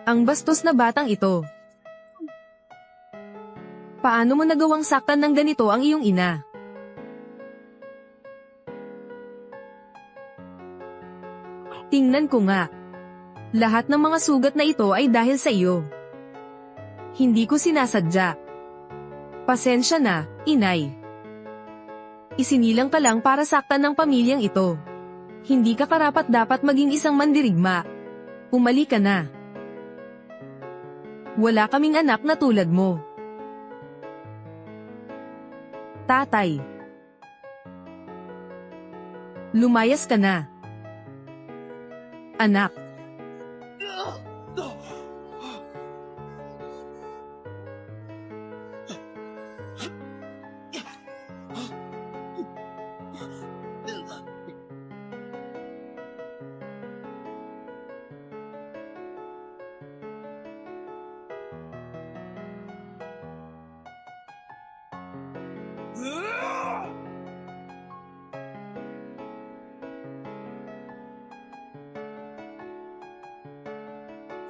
Ang bastos na batang ito. Paano mo nagawang saktan ng ganito ang iyong ina? Tingnan ko nga. Lahat ng mga sugat na ito ay dahil sa iyo. Hindi ko sinasadya. Pasensya na, inay. Isinilang ka lang para saktan ng pamilyang ito. Hindi ka karapat-dapat maging isang mandirigma. Umali ka na. Wala kaming anak na tulad mo. Tatay. Lumayas ka na. Anak.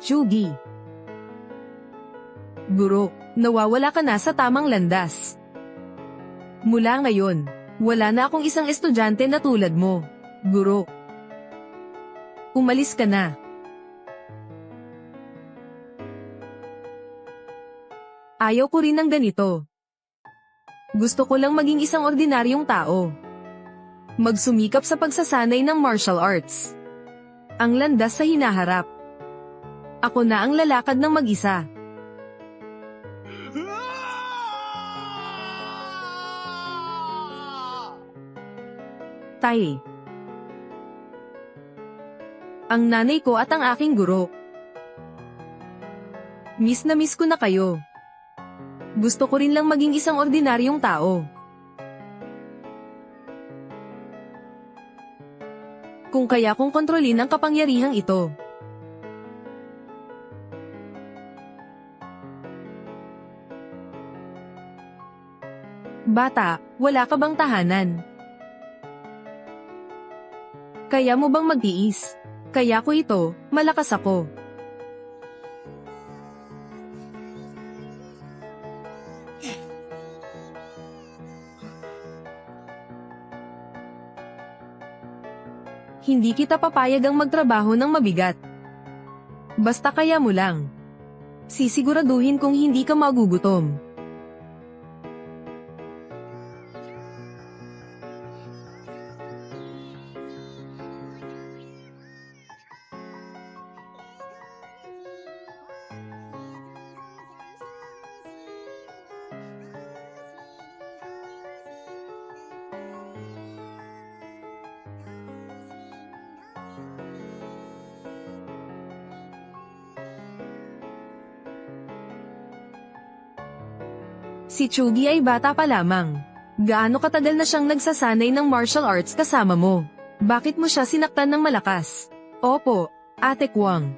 Shugi. Guro, nawawala ka na sa tamang landas. Mula ngayon, wala na akong isang estudyante na tulad mo, guro. Umalis ka na. Ayaw ko rin ng ganito. Gusto ko lang maging isang ordinaryong tao. Magsumikap sa pagsasanay ng martial arts. Ang landas sa hinaharap. Ako na ang lalakad ng mag-isa. Tay. Ang nanay ko at ang aking guro. Miss na miss ko na kayo. Gusto ko rin lang maging isang ordinaryong tao. Kung kaya kong kontrolin ang kapangyarihang ito. Bata, wala ka bang tahanan? Kaya mo bang magtiis? Kaya ko ito, malakas ako. Hindi kita papayagang magtrabaho ng mabigat. Basta kaya mo lang. Sisiguraduhin kong hindi ka magugutom. Si Chugi ay bata pa lamang. Gaano katagal na siyang nagsasanay ng martial arts kasama mo? Bakit mo siya sinaktan ng malakas? Opo, Ate Kwang.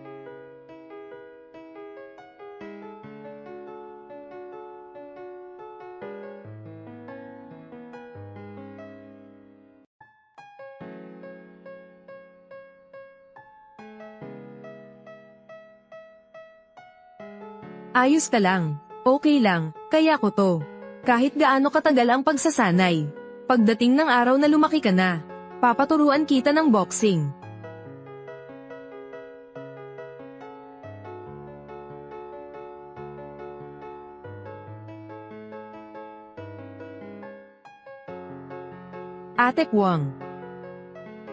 Ayos ka lang. Okay lang, kaya ko to. Kahit gaano katagal ang pagsasanay. Pagdating ng araw na lumaki ka na, papaturuan kita ng boxing. Ate Kwang.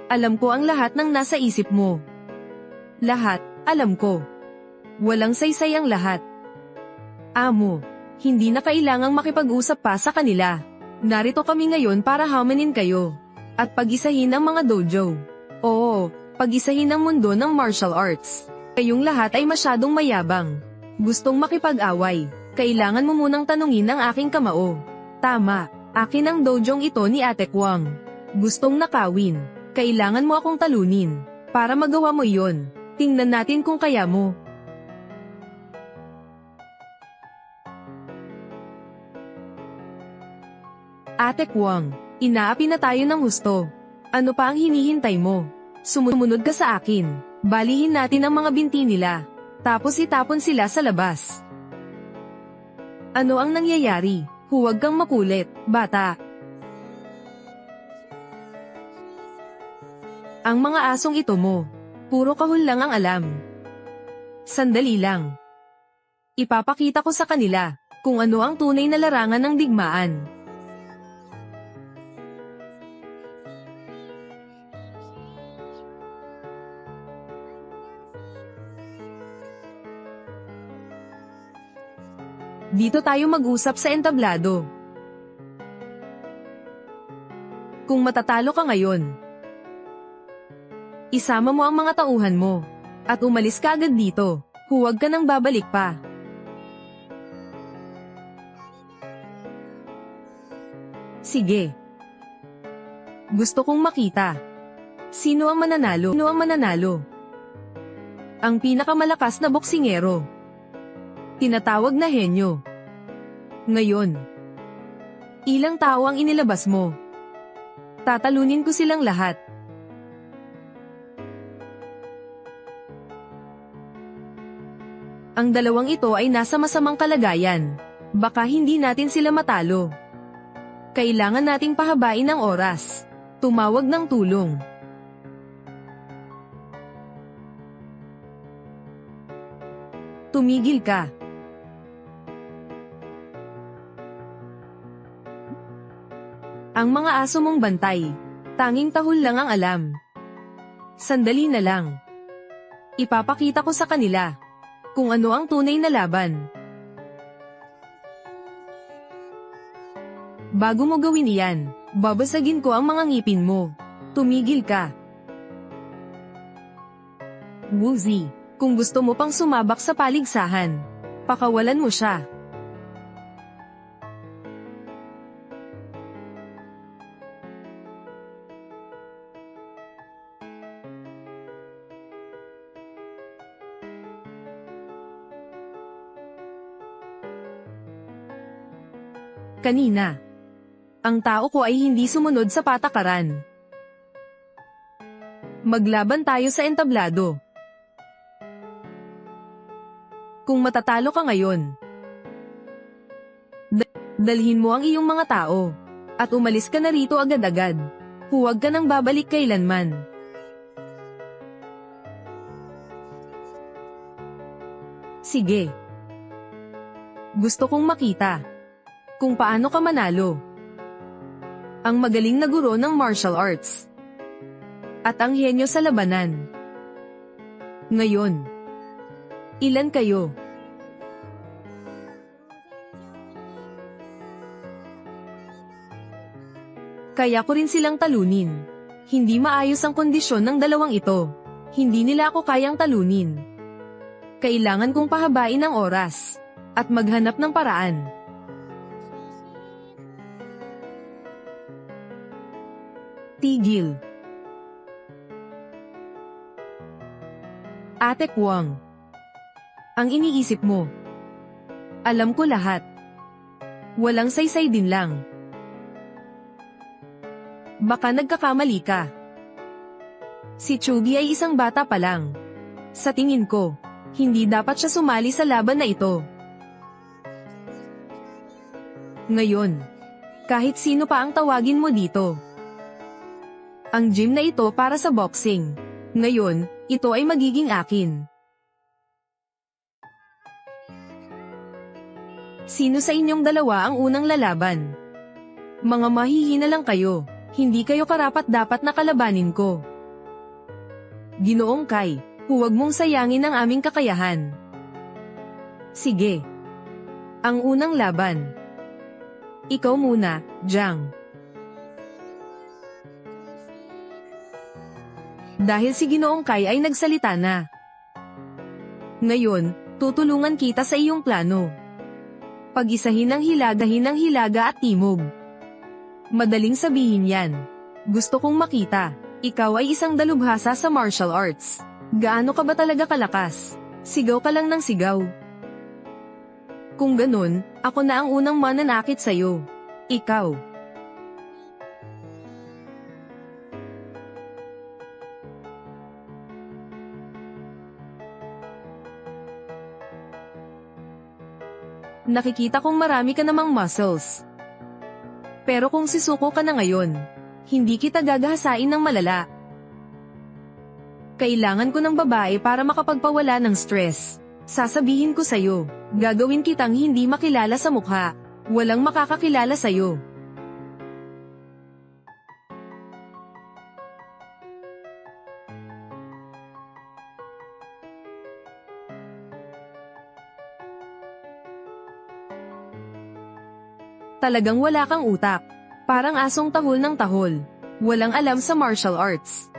Alam ko ang lahat ng nasa isip mo. Lahat, alam ko. Walang saysay ang lahat. Amo, hindi na kailangang makipag-usap pa sa kanila. Narito kami ngayon para hamanin kayo. At pag-isahin ang mga dojo. Oo, pag-isahin ang mundo ng martial arts. Kayong lahat ay masyadong mayabang. Gustong makipag-away. Kailangan mo munang tanungin ang aking kamao. Tama, akin ang dojong ito ni Ate Kwang. Gustong nakawin. Kailangan mo akong talunin. Para magawa mo iyon, tingnan natin kung kaya mo. Ate Kwang, inaapi na tayo ng husto. Ano pa ang hinihintay mo? Sumunod ka sa akin. Balihin natin ang mga binti nila. Tapos itapon sila sa labas. Ano ang nangyayari? Huwag kang makulit, bata. Ang mga asong ito mo. Puro kahul lang ang alam. Sandali lang. Ipapakita ko sa kanila kung ano ang tunay na larangan ng digmaan. Dito tayo mag-usap sa entablado. Kung matatalo ka ngayon, isama mo ang mga tauhan mo, at umalis ka agad dito. Huwag ka nang babalik pa. Sige. Gusto kong makita. Sino ang mananalo? Sino ang mananalo? Ang pinakamalakas na boksingero. Tinatawag na henyo. Ngayon, ilang tao ang inilabas mo? Tatalunin ko silang lahat. Ang dalawang ito ay nasa masamang kalagayan. Baka hindi natin sila matalo. Kailangan nating pahabain ang oras. Tumawag ng tulong. Tumigil ka. Ang mga aso mong bantay. Tanging tahol lang ang alam. Sandali na lang. Ipapakita ko sa kanila kung ano ang tunay na laban. Bago mo gawin iyan, babasagin ko ang mga ngipin mo. Tumigil ka. Woozy, kung gusto mo pang sumabak sa paligsahan, pakawalan mo siya. Kanina, ang tao ko ay hindi sumunod sa patakaran. Maglaban tayo sa entablado. Kung matatalo ka ngayon, dalhin mo ang iyong mga tao, at umalis ka na rito agad-agad. Huwag ka nang babalik kailanman. Sige. Gusto kong makita kung paano ka manalo. Ang magaling na guro ng martial arts. At ang henyo sa labanan. Ngayon, ilan kayo? Kaya ko rin silang talunin. Hindi maayos ang kondisyon ng dalawang ito. Hindi nila ako kayang talunin. Kailangan kong pahabain ang oras. At maghanap ng paraan. Tigil. Ate Kwang. Ang iniisip mo. Alam ko lahat. Walang saysay din lang. Baka nagkakamali ka. Si Chubby ay isang bata pa lang. Sa tingin ko, hindi dapat siya sumali sa laban na ito. Ngayon, kahit sino pa ang tawagin mo dito. Ang gym na ito para sa boxing. Ngayon, ito ay magiging akin. Sino sa inyong dalawa ang unang lalaban? Mga mahihina lang kayo. Hindi kayo karapat-dapat na kalabanin ko. Ginoong Kai, huwag mong sayangin ang aming kakayahan. Sige. Ang unang laban. Ikaw muna, Jiang. Dahil si Ginoong Kai ay nagsalita na. Ngayon, tutulungan kita sa iyong plano. Pag-isahin ang hilaga at timog. Madaling sabihin yan. Gusto kong makita. Ikaw ay isang dalubhasa sa martial arts. Gaano ka ba talaga kalakas? Sigaw ka lang ng sigaw. Kung ganun, ako na ang unang mananakit sa'yo. Ikaw. Nakikita kong marami ka namang muscles. Pero kung sisuko ka na ngayon, hindi kita gagahasain ng malala. Kailangan ko ng babae para makapagpawala ng stress. Sasabihin ko sa'yo, gagawin kitang hindi makilala sa mukha. Walang makakakilala sa'yo. Talagang wala kang utak. Parang asong tahol ng tahol. Walang alam sa martial arts.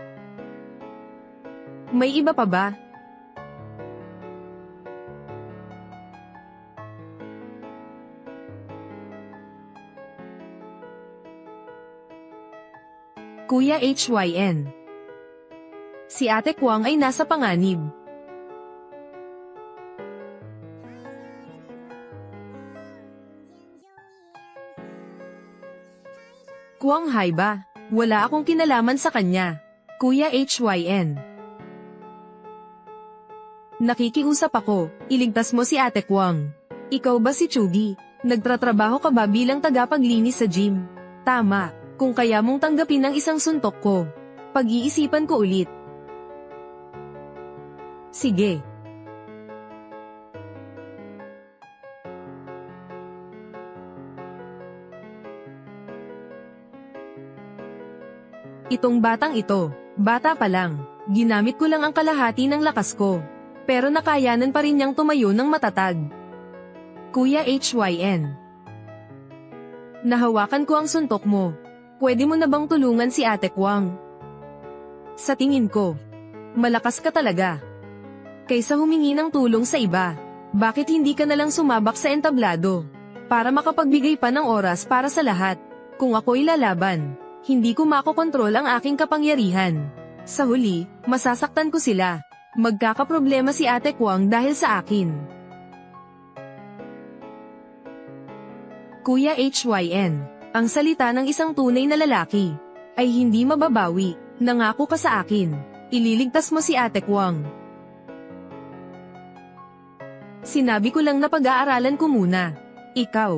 May iba pa ba? Kuya HYN. Si Ate Kwang ay nasa panganib. Kwang hay ba? Wala akong kinalaman sa kanya. Kuya HYN. Nakikiusap ako, iligtas mo si Ate Kwang. Ikaw ba si Chugi? Nagtratrabaho ka ba bilang tagapaglinis sa gym? Tama, kung kaya mong tanggapin ang isang suntok ko. Pag-iisipan ko ulit. Sige. Itong batang ito, bata pa lang, ginamit ko lang ang kalahati ng lakas ko. Pero nakayanan pa rin niyang tumayo ng matatag. Kuya HYN. Nahawakan ko ang suntok mo. Pwede mo na bang tulungan si Ate Kwang? Sa tingin ko, malakas ka talaga. Kaysa humingi ng tulong sa iba, bakit hindi ka nalang sumabak sa entablado? Para makapagbigay pa ng oras para sa lahat. Kung ako'y lalaban, hindi ko makokontrol ang aking kapangyarihan. Sa huli, masasaktan ko sila. Magkakaproblema si Ate Kwang dahil sa akin. Kuya HYN, ang salita ng isang tunay na lalaki ay hindi mababawi. Nangako ka sa akin, ililigtas mo si Ate Kwang. Sinabi ko lang na pag-aaralan ko muna. Ikaw.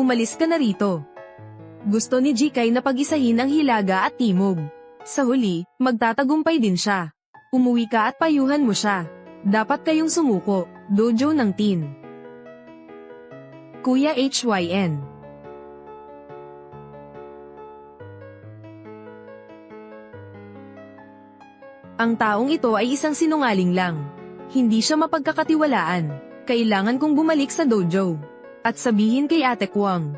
Umalis ka na rito. Gusto ni Jikay na pag-isahin ang Hilaga at Timog. Sa huli, magtatagumpay din siya. Umuwi ka at payuhan mo siya. Dapat kayong sumuko, dojo ng teen. Kuya HYN. Ang taong ito ay isang sinungaling lang. Hindi siya mapagkakatiwalaan. Kailangan kong bumalik sa dojo. At sabihin kay Ate Kwang.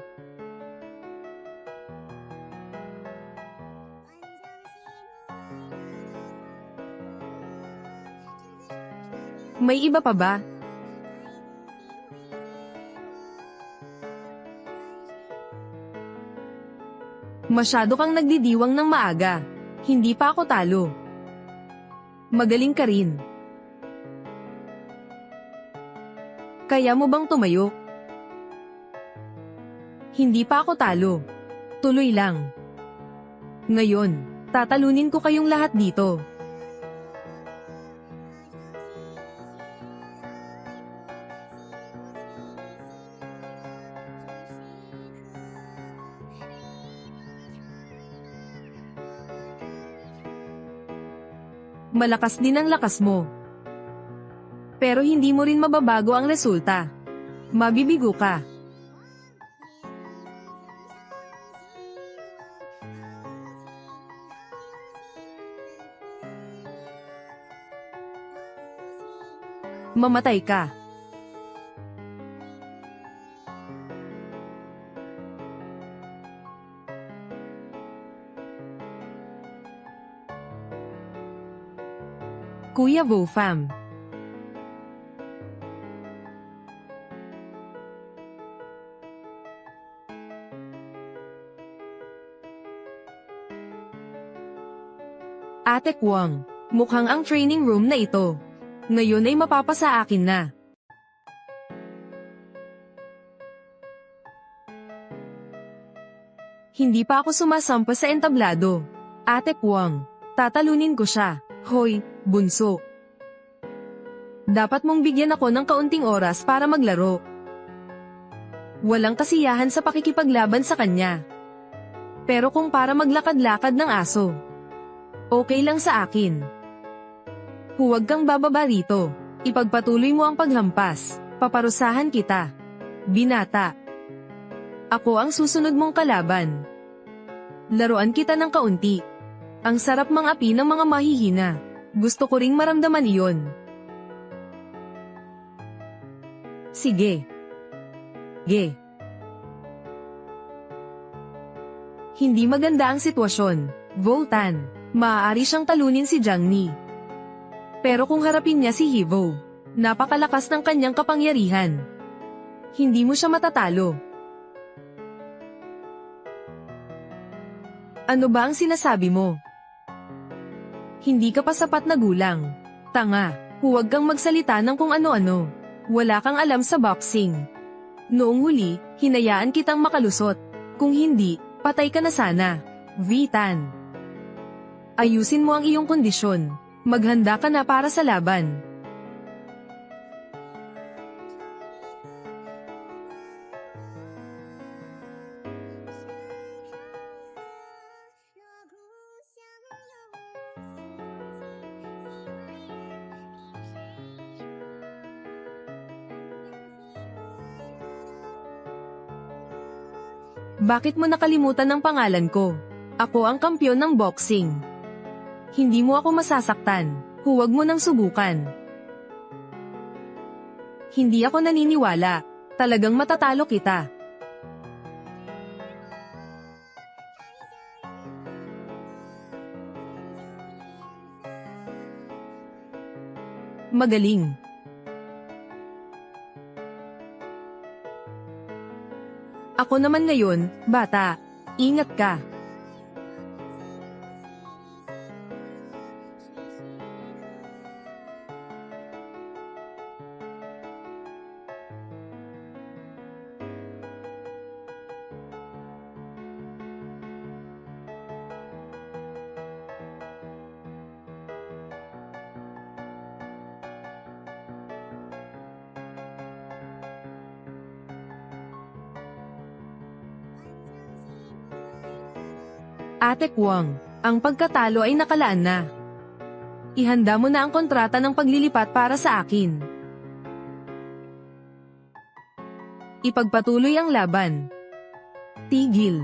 May iba pa ba? Masyado kang nagdidiwang ng maaga. Hindi pa ako talo. Magaling ka rin. Kaya mo bang tumayo? Hindi pa ako talo. Tuloy lang. Ngayon, tatalunin ko kayong lahat dito. Malakas din ang lakas mo. Pero hindi mo rin mababago ang resulta. Mabibigo ka. Mamatay ka. Kuya Bofam. Ate Kwang, mukhang ang training room na ito. Ngayon ay mapapasa akin na. Hindi pa ako sumasampa sa entablado. Ate Kwang, tatalunin ko siya. Hoy, bunso. Dapat mong bigyan ako ng kaunting oras para maglaro. Walang kasiyahan sa pakikipaglaban sa kanya. Pero kung para maglakad-lakad ng aso, okay lang sa akin. Huwag kang bababa rito. Ipagpatuloy mo ang paghampas. Paparusahan kita. Binata. Ako ang susunod mong kalaban. Laruan kita ng kaunti. Ang sarap mangapi ng mga mahihina. Gusto ko ring maramdaman iyon. Sige. Ge. Hindi maganda ang sitwasyon, Voltan. Maaari siyang talunin si Jiang Ni. Pero kung harapin niya si Hivo, napakalakas ng kanyang kapangyarihan. Hindi mo siya matatalo. Ano ba ang sinasabi mo? Hindi ka pa sapat na gulang. Tanga, huwag kang magsalita ng kung ano-ano. Wala kang alam sa boxing. Noong huli, hinayaan kitang makalusot. Kung hindi, patay ka na sana. Vitan. Ayusin mo ang iyong kondisyon. Maghanda ka na para sa laban. Bakit mo nakalimutan ang pangalan ko? Ako ang kampiyon ng boxing. Hindi mo ako masasaktan. Huwag mo nang subukan. Hindi ako naniniwala. Talagang matatalo kita. Magaling. Ako naman ngayon, bata. Ingat ka. Ate Kwang, ang pagkatalo ay nakalaan na. Ihanda mo na ang kontrata ng paglilipat para sa akin. Ipagpatuloy ang laban. Tigil.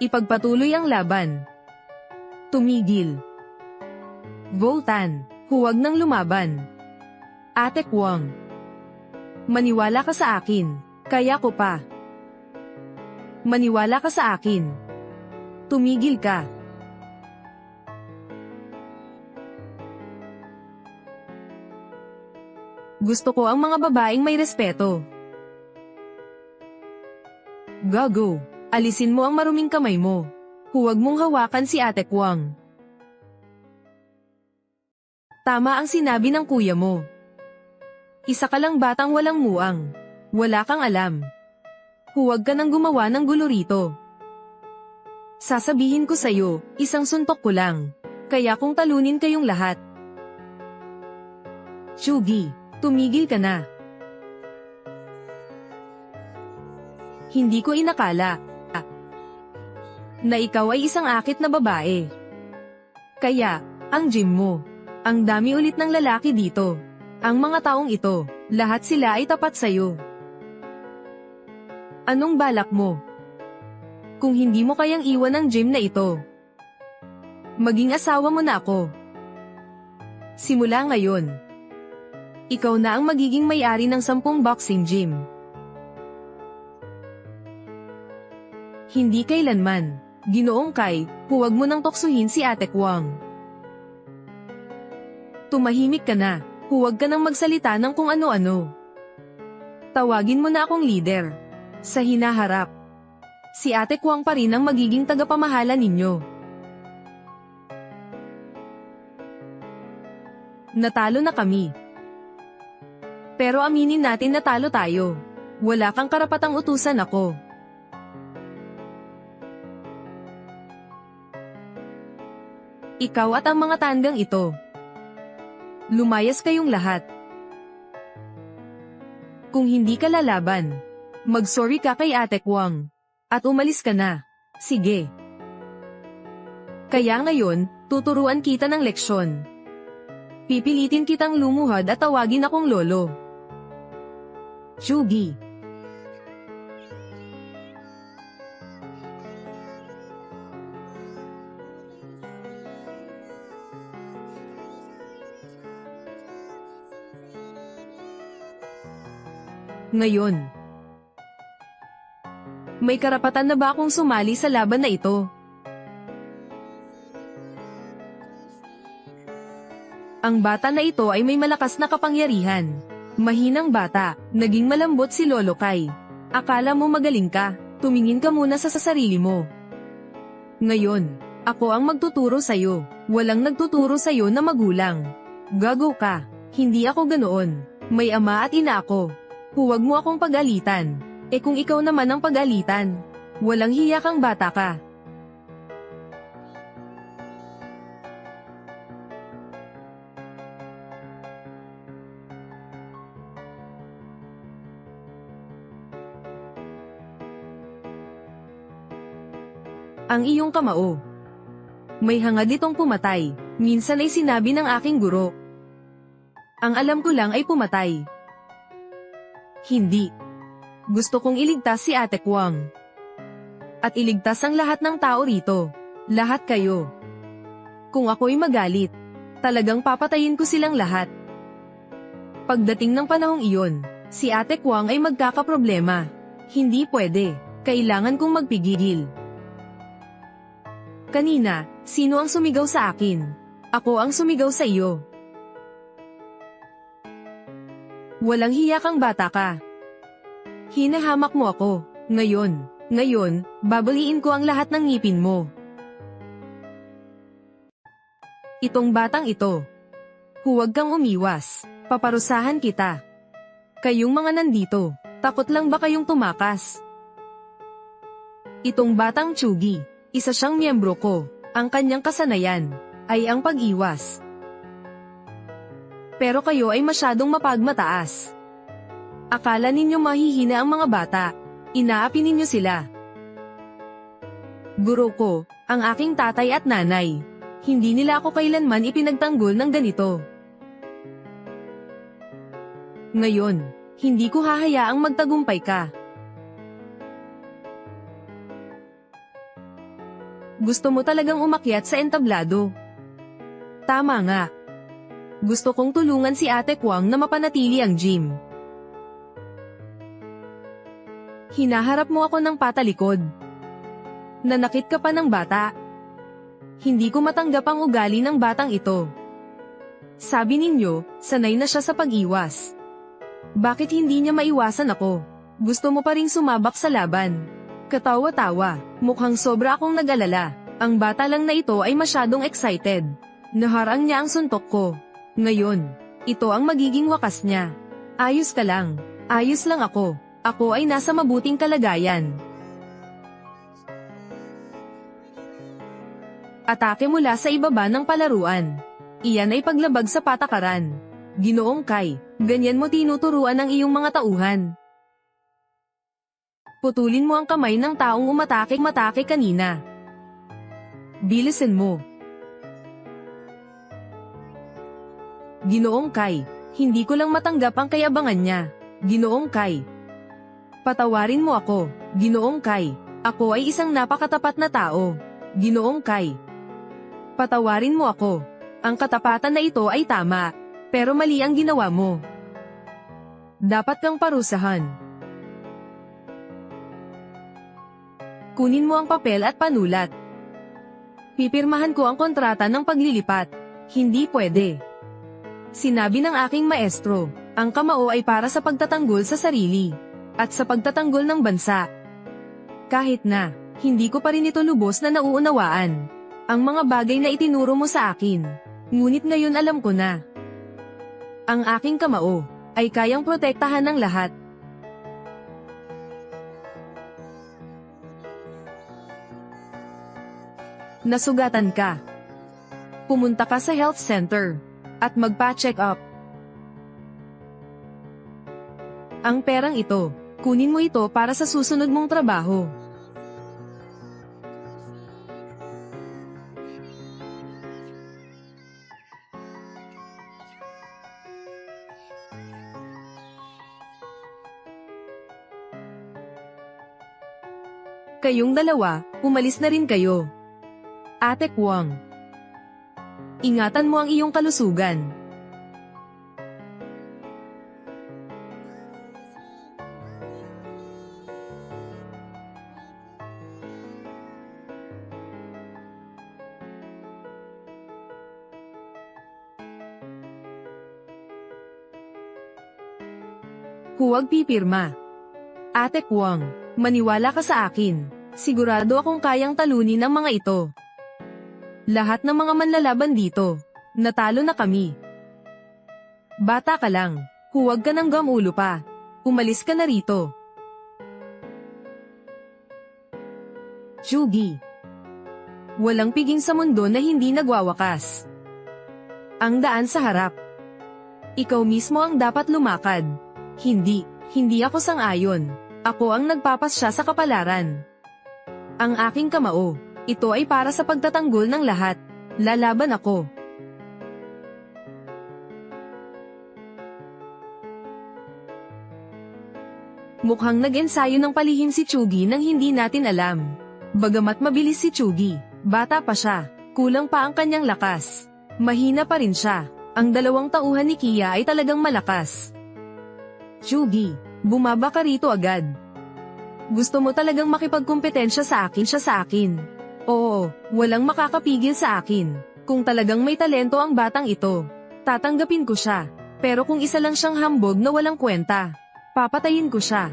Ipagpatuloy ang laban. Tumigil. Voltan, huwag nang lumaban. Ate Kwang. Maniwala ka sa akin, kaya ko pa. Maniwala ka sa akin. Tumigil ka. Gusto ko ang mga babaeng may respeto. Gago, alisin mo ang maruming kamay mo. Huwag mong hawakan si Ate Kwang. Tama ang sinabi ng kuya mo. Isa ka lang batang walang muang. Wala kang alam. Huwag ka nang gumawa ng gulo rito. Sasabihin ko sa'yo, isang suntok ko lang. Kaya kung talunin kayong lahat. Chugi, tumigil ka na. Hindi ko inakala na ikaw ay isang akit na babae. Kaya, ang gym mo, ang dami ulit ng lalaki dito. Ang mga taong ito, lahat sila ay tapat sa'yo. Anong balak mo? Kung hindi mo kayang iwan ang gym na ito, maging asawa mo na ako. Simula ngayon, ikaw na ang magiging may-ari ng 10 boxing gym. Hindi kailanman, Ginoong Kai, huwag mo nang tuksuhin si Ate Kwang. Tumahimik ka na, huwag ka nang magsalita ng kung ano-ano. Tawagin mo na akong leader. Sa hinaharap, si Ate Kwang pa rin ang magiging tagapamahala ninyo. Natalo na kami. Pero aminin natin na talo tayo. Wala kang karapatang utusan ako. Ikaw at ang mga tandang ito. Lumayas kayong lahat. Kung hindi ka lalaban, mag-sorry ka kay Ate Kwang. At umalis ka na. Sige. Kaya ngayon, tuturuan kita ng leksyon. Pipilitin kitang lumuhad at tawagin akong lolo. Chugi. Ngayon, may karapatan na ba akong sumali sa laban na ito? Ang bata na ito ay may malakas na kapangyarihan. Mahinang bata, naging malambot si Lolo Kai. Akala mo magaling ka, tumingin ka muna sa sarili mo. Ngayon, ako ang magtuturo sa'yo. Walang nagtuturo sa'yo na magulang. Gago ka, hindi ako ganoon. May ama at ina ako. Huwag mo akong pag-alitan. Kung ikaw naman ang pag-alitan, walang hiya kang bata ka. Ang iyong kamao. May hangad itong pumatay. Minsan ay sinabi ng aking guro. Ang alam ko lang ay pumatay. Hindi. Gusto kong iligtas si Ate Kwang. At iligtas ang lahat ng tao rito. Lahat kayo. Kung ako'y magalit, talagang papatayin ko silang lahat. Pagdating ng panahong iyon, si Ate Kwang ay magkakaproblema. Hindi pwede. Kailangan kong magpigil. Kanina, sino ang sumigaw sa akin? Ako ang sumigaw sa iyo. Walang hiya kang bata ka. Hinahamak mo ako. Ngayon, babaliin ko ang lahat ng ngipin mo. Itong batang ito. Huwag kang umiwas. Paparusahan kita. Kayong mga nandito, takot lang ba kayong tumakas? Itong batang Chugi, isa siyang miyembro ko. Ang kanyang kasanayan ay ang pag-iwas. Pero kayo ay masyadong mapagmataas. Akala ninyo mahihina ang mga bata. Inaapi ninyo sila. Guro ko, ang aking tatay at nanay. Hindi nila ako kailanman ipinagtanggol ng ganito. Ngayon, hindi ko hahayaang magtagumpay ka. Gusto mo talagang umakyat sa entablado. Tama nga. Gusto kong tulungan si Ate Kwang na mapanatili ang gym. Hinaharap mo ako ng patalikod. Nanakit ka pa ng bata. Hindi ko matanggap ang ugali ng batang ito. Sabi ninyo, sanay na siya sa pag-iwas. Bakit hindi niya maiwasan ako? Gusto mo pa ring sumabak sa laban? Katawa-tawa, mukhang sobra akong nag-alala. Ang bata lang na ito ay masyadong excited. Naharang niya ang suntok ko. Ngayon, ito ang magiging wakas niya. Ayos ka lang. Ayos lang ako. Ako ay nasa mabuting kalagayan. Atake mula sa ibaba ng palaruan. Iyan ay paglabag sa patakaran. Ginoong Kai, ganyan mo tinuturuan ang iyong mga tauhan. Putulin mo ang kamay ng taong umatake kanina. Bilisan mo. Ginoong Kai, hindi ko lang matanggap ang kayabangan niya. Ginoong Kai. Patawarin mo ako, Ginoong Kai. Ako ay isang napakatapat na tao. Ginoong Kai. Patawarin mo ako. Ang katapatan na ito ay tama, pero mali ang ginawa mo. Dapat kang parusahan. Kunin mo ang papel at panulat. Pipirmahan ko ang kontrata ng paglilipat. Hindi pwede. Sinabi ng aking maestro, ang kamao ay para sa pagtatanggol sa sarili, at sa pagtatanggol ng bansa. Kahit na, hindi ko pa rin ito lubos na nauunawaan. Ang mga bagay na itinuro mo sa akin. Ngunit ngayon alam ko na. Ang aking kamao, ay kayang protektahan ng lahat. Nasugatan ka. Pumunta ka sa health center. At magpa-check up. Ang perang ito, kunin mo ito para sa susunod mong trabaho. Kayong dalawa, umalis na rin kayo. Ate Kwang. Ingatan mo ang iyong kalusugan. Huwag pipirma. Ate Kwang, maniwala ka sa akin. Sigurado akong kayang talunin ang mga ito. Lahat ng mga manlalaban dito, natalo na kami. Bata ka lang, huwag ka ng gamulo pa. Umalis ka na rito. Jugi. Walang piging sa mundo na hindi nagwawakas. Ang daan sa harap. Ikaw mismo ang dapat lumakad. Hindi ako sang-ayon. Ako ang nagpapasya sa kapalaran. Ang aking kamao, ito ay para sa pagtatanggol ng lahat. Lalaban ako. Mukhang nag-ensayo ng palihim si Chugi nang hindi natin alam. Bagamat mabilis si Chugi, bata pa siya, kulang pa ang kanyang lakas. Mahina pa rin siya. Ang 2 tauhan ni Kia ay talagang malakas. Chugi, bumaba ka rito agad. Gusto mo talagang makipagkumpetensya sa akin siya sa akin. Oo, walang makakapigil sa akin. Kung talagang may talento ang batang ito, tatanggapin ko siya. Pero kung isa lang siyang hambog na walang kwenta, papatayin ko siya.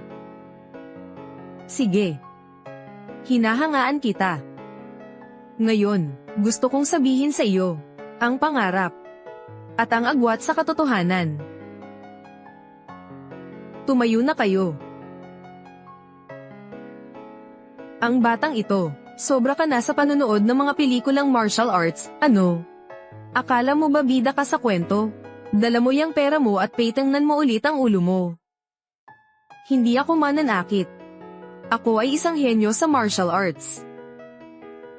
Sige. Hinahangaan kita. Ngayon, gusto kong sabihin sa iyo, ang pangarap at ang agwat sa katotohanan. Tumayo na kayo. Ang batang ito, sobra ka na sa panonood ng mga pelikulang martial arts, ano? Akala mo ba bida ka sa kwento? Dala mo yung pera mo at patingnan mo ulit ang ulo mo. Hindi ako mananakit. Ako ay isang henyo sa martial arts.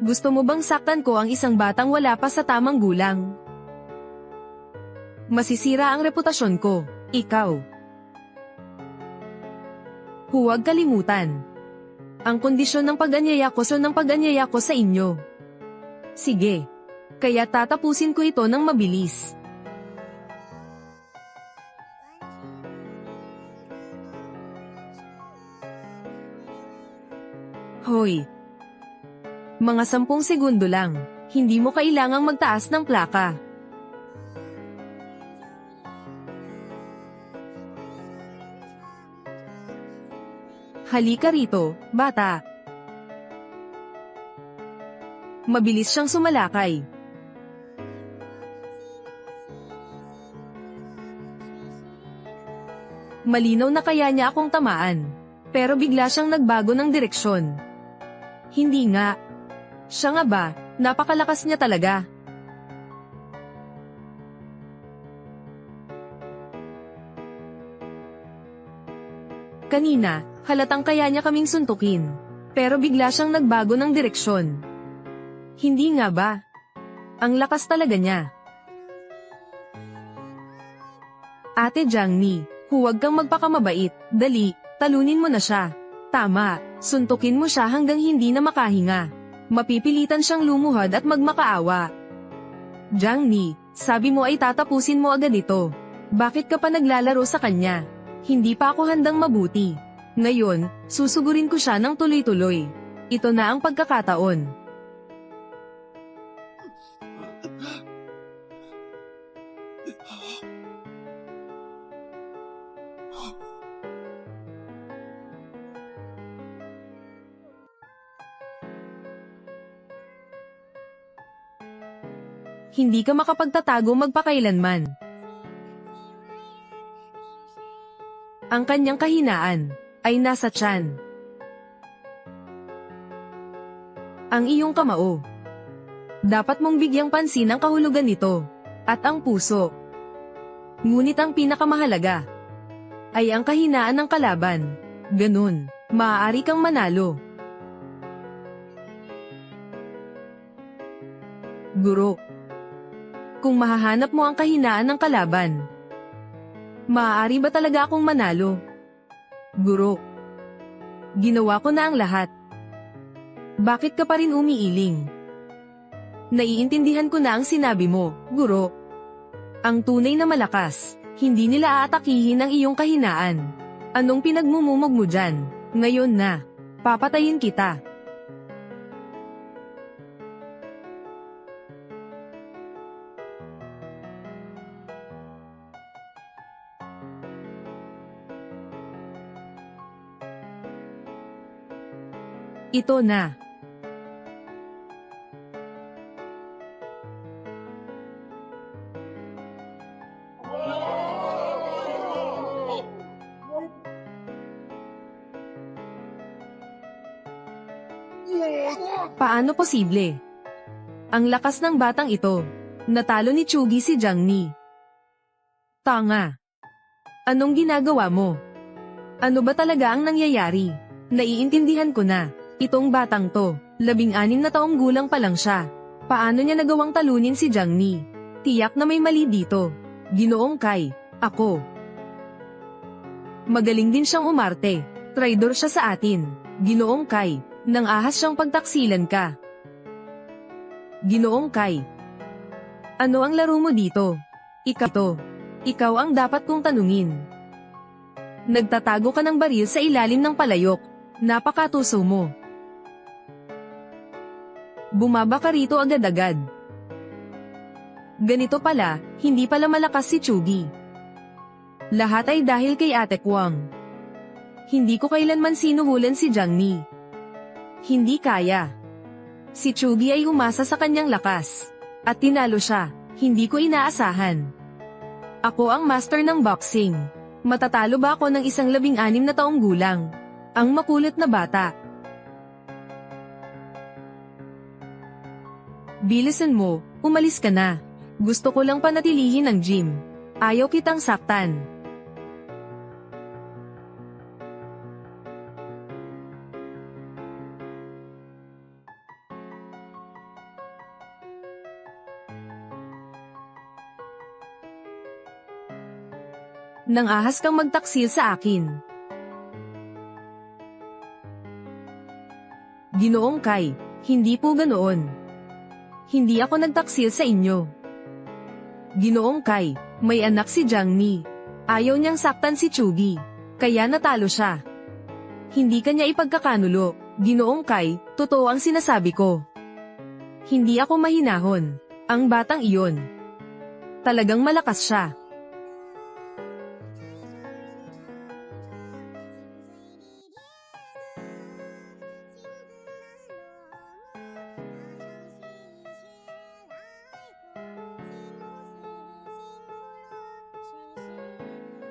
Gusto mo bang saktan ko ang isang batang wala pa sa tamang gulang? Masisira ang reputasyon ko, ikaw. Huwag kalimutan. Ang kondisyon ng pag-anyaya ko sa inyo. Sige. Kaya tatapusin ko ito ng mabilis. Hoy. Mga 10 segundo lang. Hindi mo kailangang magtaas ng plaka. Halika rito, bata. Mabilis siyang sumalakay. Malinaw na kaya niya akong tamaan. Pero bigla siyang nagbago ng direksyon. Hindi nga. Siya nga ba, napakalakas niya talaga. Kanina, halatang kaya niya kaming suntukin. Pero bigla siyang nagbago ng direksyon. Hindi nga ba? Ang lakas talaga niya. Ate Jiangni, huwag kang magpakamabait. Dali, talunin mo na siya. Tama, suntukin mo siya hanggang hindi na makahinga. Mapipilitan siyang lumuhad at magmakaawa. Jiangni, sabi mo ay tatapusin mo agad ito. Bakit ka pa naglalaro sa kanya? Hindi pa ako handang mabuti. Ngayon, susugurin ko siya ng tuloy-tuloy. Ito na ang pagkakataon. Hindi ka makapagtatago magpakailanman. Ang kanyang kahinaan ay nasa tiyan. Ang iyong kamao. Dapat mong bigyang pansin ang kahulugan nito. at ang puso. Ngunit ang pinakamahalaga ay ang kahinaan ng kalaban. Ganun, maaari kang manalo. Guro. Kung mahahanap mo ang kahinaan ng kalaban, maaari ba talaga akong manalo? Guro. Ginawa ko na ang lahat. Bakit ka pa rin umiiling? Naiintindihan ko na ang sinabi mo, Guro. Ang tunay na malakas, hindi nila aatakihin ang iyong kahinaan. Anong pinagmumumog mo dyan? Ngayon na, papatayin kita. Ito na. Paano posible? Ang lakas ng batang ito. Natalo ni Chugi si Jiang Ni. Tanga. Anong ginagawa mo? Ano ba talaga ang nangyayari? Naiintindihan ko na. Itong batang to, 16 na taong gulang pa lang siya. Paano niya nagawang talunin si Jiang Ni? Tiyak na may mali dito. Ginoong Kai, ako. Magaling din siyang umarte. Traidor siya sa atin. Ginoong Kai, nang ahas siyang pagtaksilan ka. Ginoong Kai. Ano ang laro mo dito? Ikaw to. Ikaw ang dapat kong tanungin. Nagtatago ka ng baril sa ilalim ng palayok. Napakatuso mo. Bumaba ka rito agad-agad. Ganito pala, hindi pala malakas si Chugi. Lahat ay dahil kay Ate Kwang. Hindi ko kailanman sinuhulan si Jiang Ni. Hindi kaya. Si Chugi ay umasa sa kanyang lakas. At tinalo siya, hindi ko inaasahan. Ako ang master ng boxing. Matatalo ba ako ng isang 16 na taong gulang? Ang makulit na bata. Bilisan mo, umalis ka na. Gusto ko lang panatilihin ang gym. Ayaw kitang saktan. Nang ahas kang magtaksil sa akin. Ginoong Kai, hindi po ganoon. Hindi ako nagtaksil sa inyo. Ginoong Kai, may anak si Jiang Ni. Ayaw niyang saktan si Chugi. Kaya natalo siya. Hindi kanya ipagkakanulo. Ginoong Kai, totoo ang sinasabi ko. Hindi ako mahinahon. Ang batang iyon. Talagang malakas siya.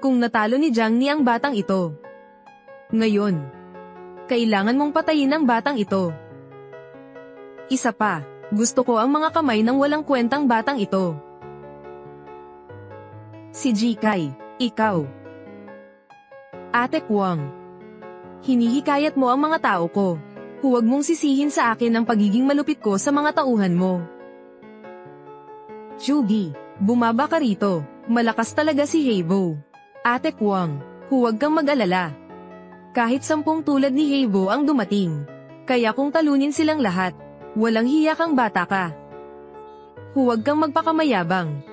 Kung natalo ni Jiang Ni ang batang ito. Ngayon, kailangan mong patayin ang batang ito. Isa pa, gusto ko ang mga kamay ng walang kwentang batang ito. Si Jikai, ikaw. Ate Kwang. Hinihikayat mo ang mga tao ko. Huwag mong sisihin sa akin ang pagiging malupit ko sa mga tauhan mo. Chugi, bumaba ka rito. Malakas talaga si Heibo. Ate Kwang, huwag kang mag-alala. Kahit 10 tulad ni Heibo ang dumating. Kaya kung talunin silang lahat, walang hiya kang bata ka. Huwag kang magpakamayabang.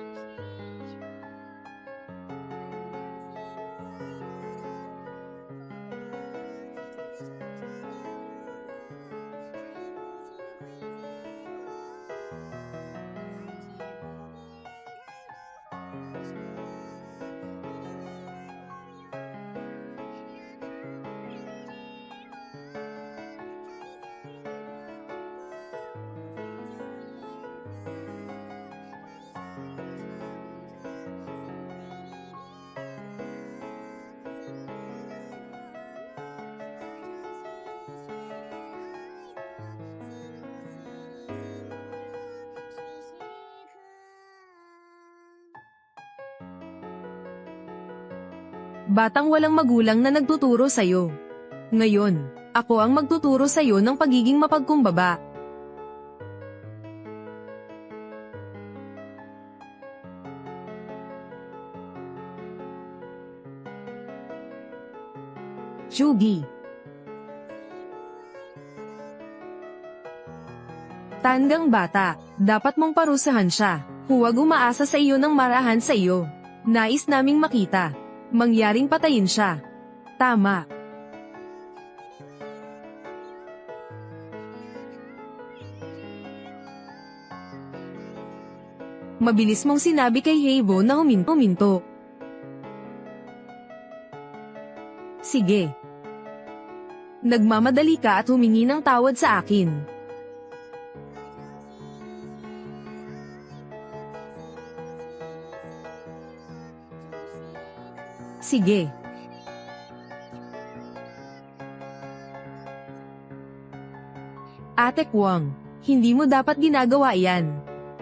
Batang walang magulang na nagtuturo sa'yo. Ngayon, ako ang magtuturo sa'yo ng pagiging mapagkumbaba. Chugi. Tandang bata, dapat mong parusahan siya. Huwag umaasa sa iyo ng marahan sa iyo. Nais naming makita. Mangyaring patayin siya. Tama. Mabilis mong sinabi kay Heibo na huminto. Sige. Nagmamadali ka at humingi ng tawad sa akin. Sige. Ate Kwang, hindi mo dapat ginagawa yan.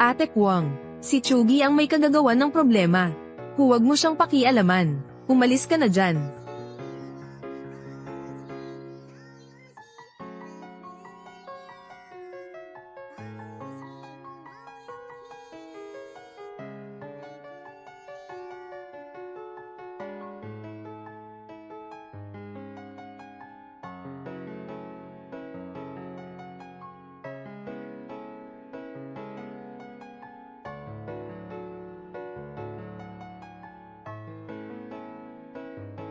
Ate Kwang, si Chugi ang may kagagawan ng problema. Huwag mo siyang pakialaman. Umalis ka na dyan.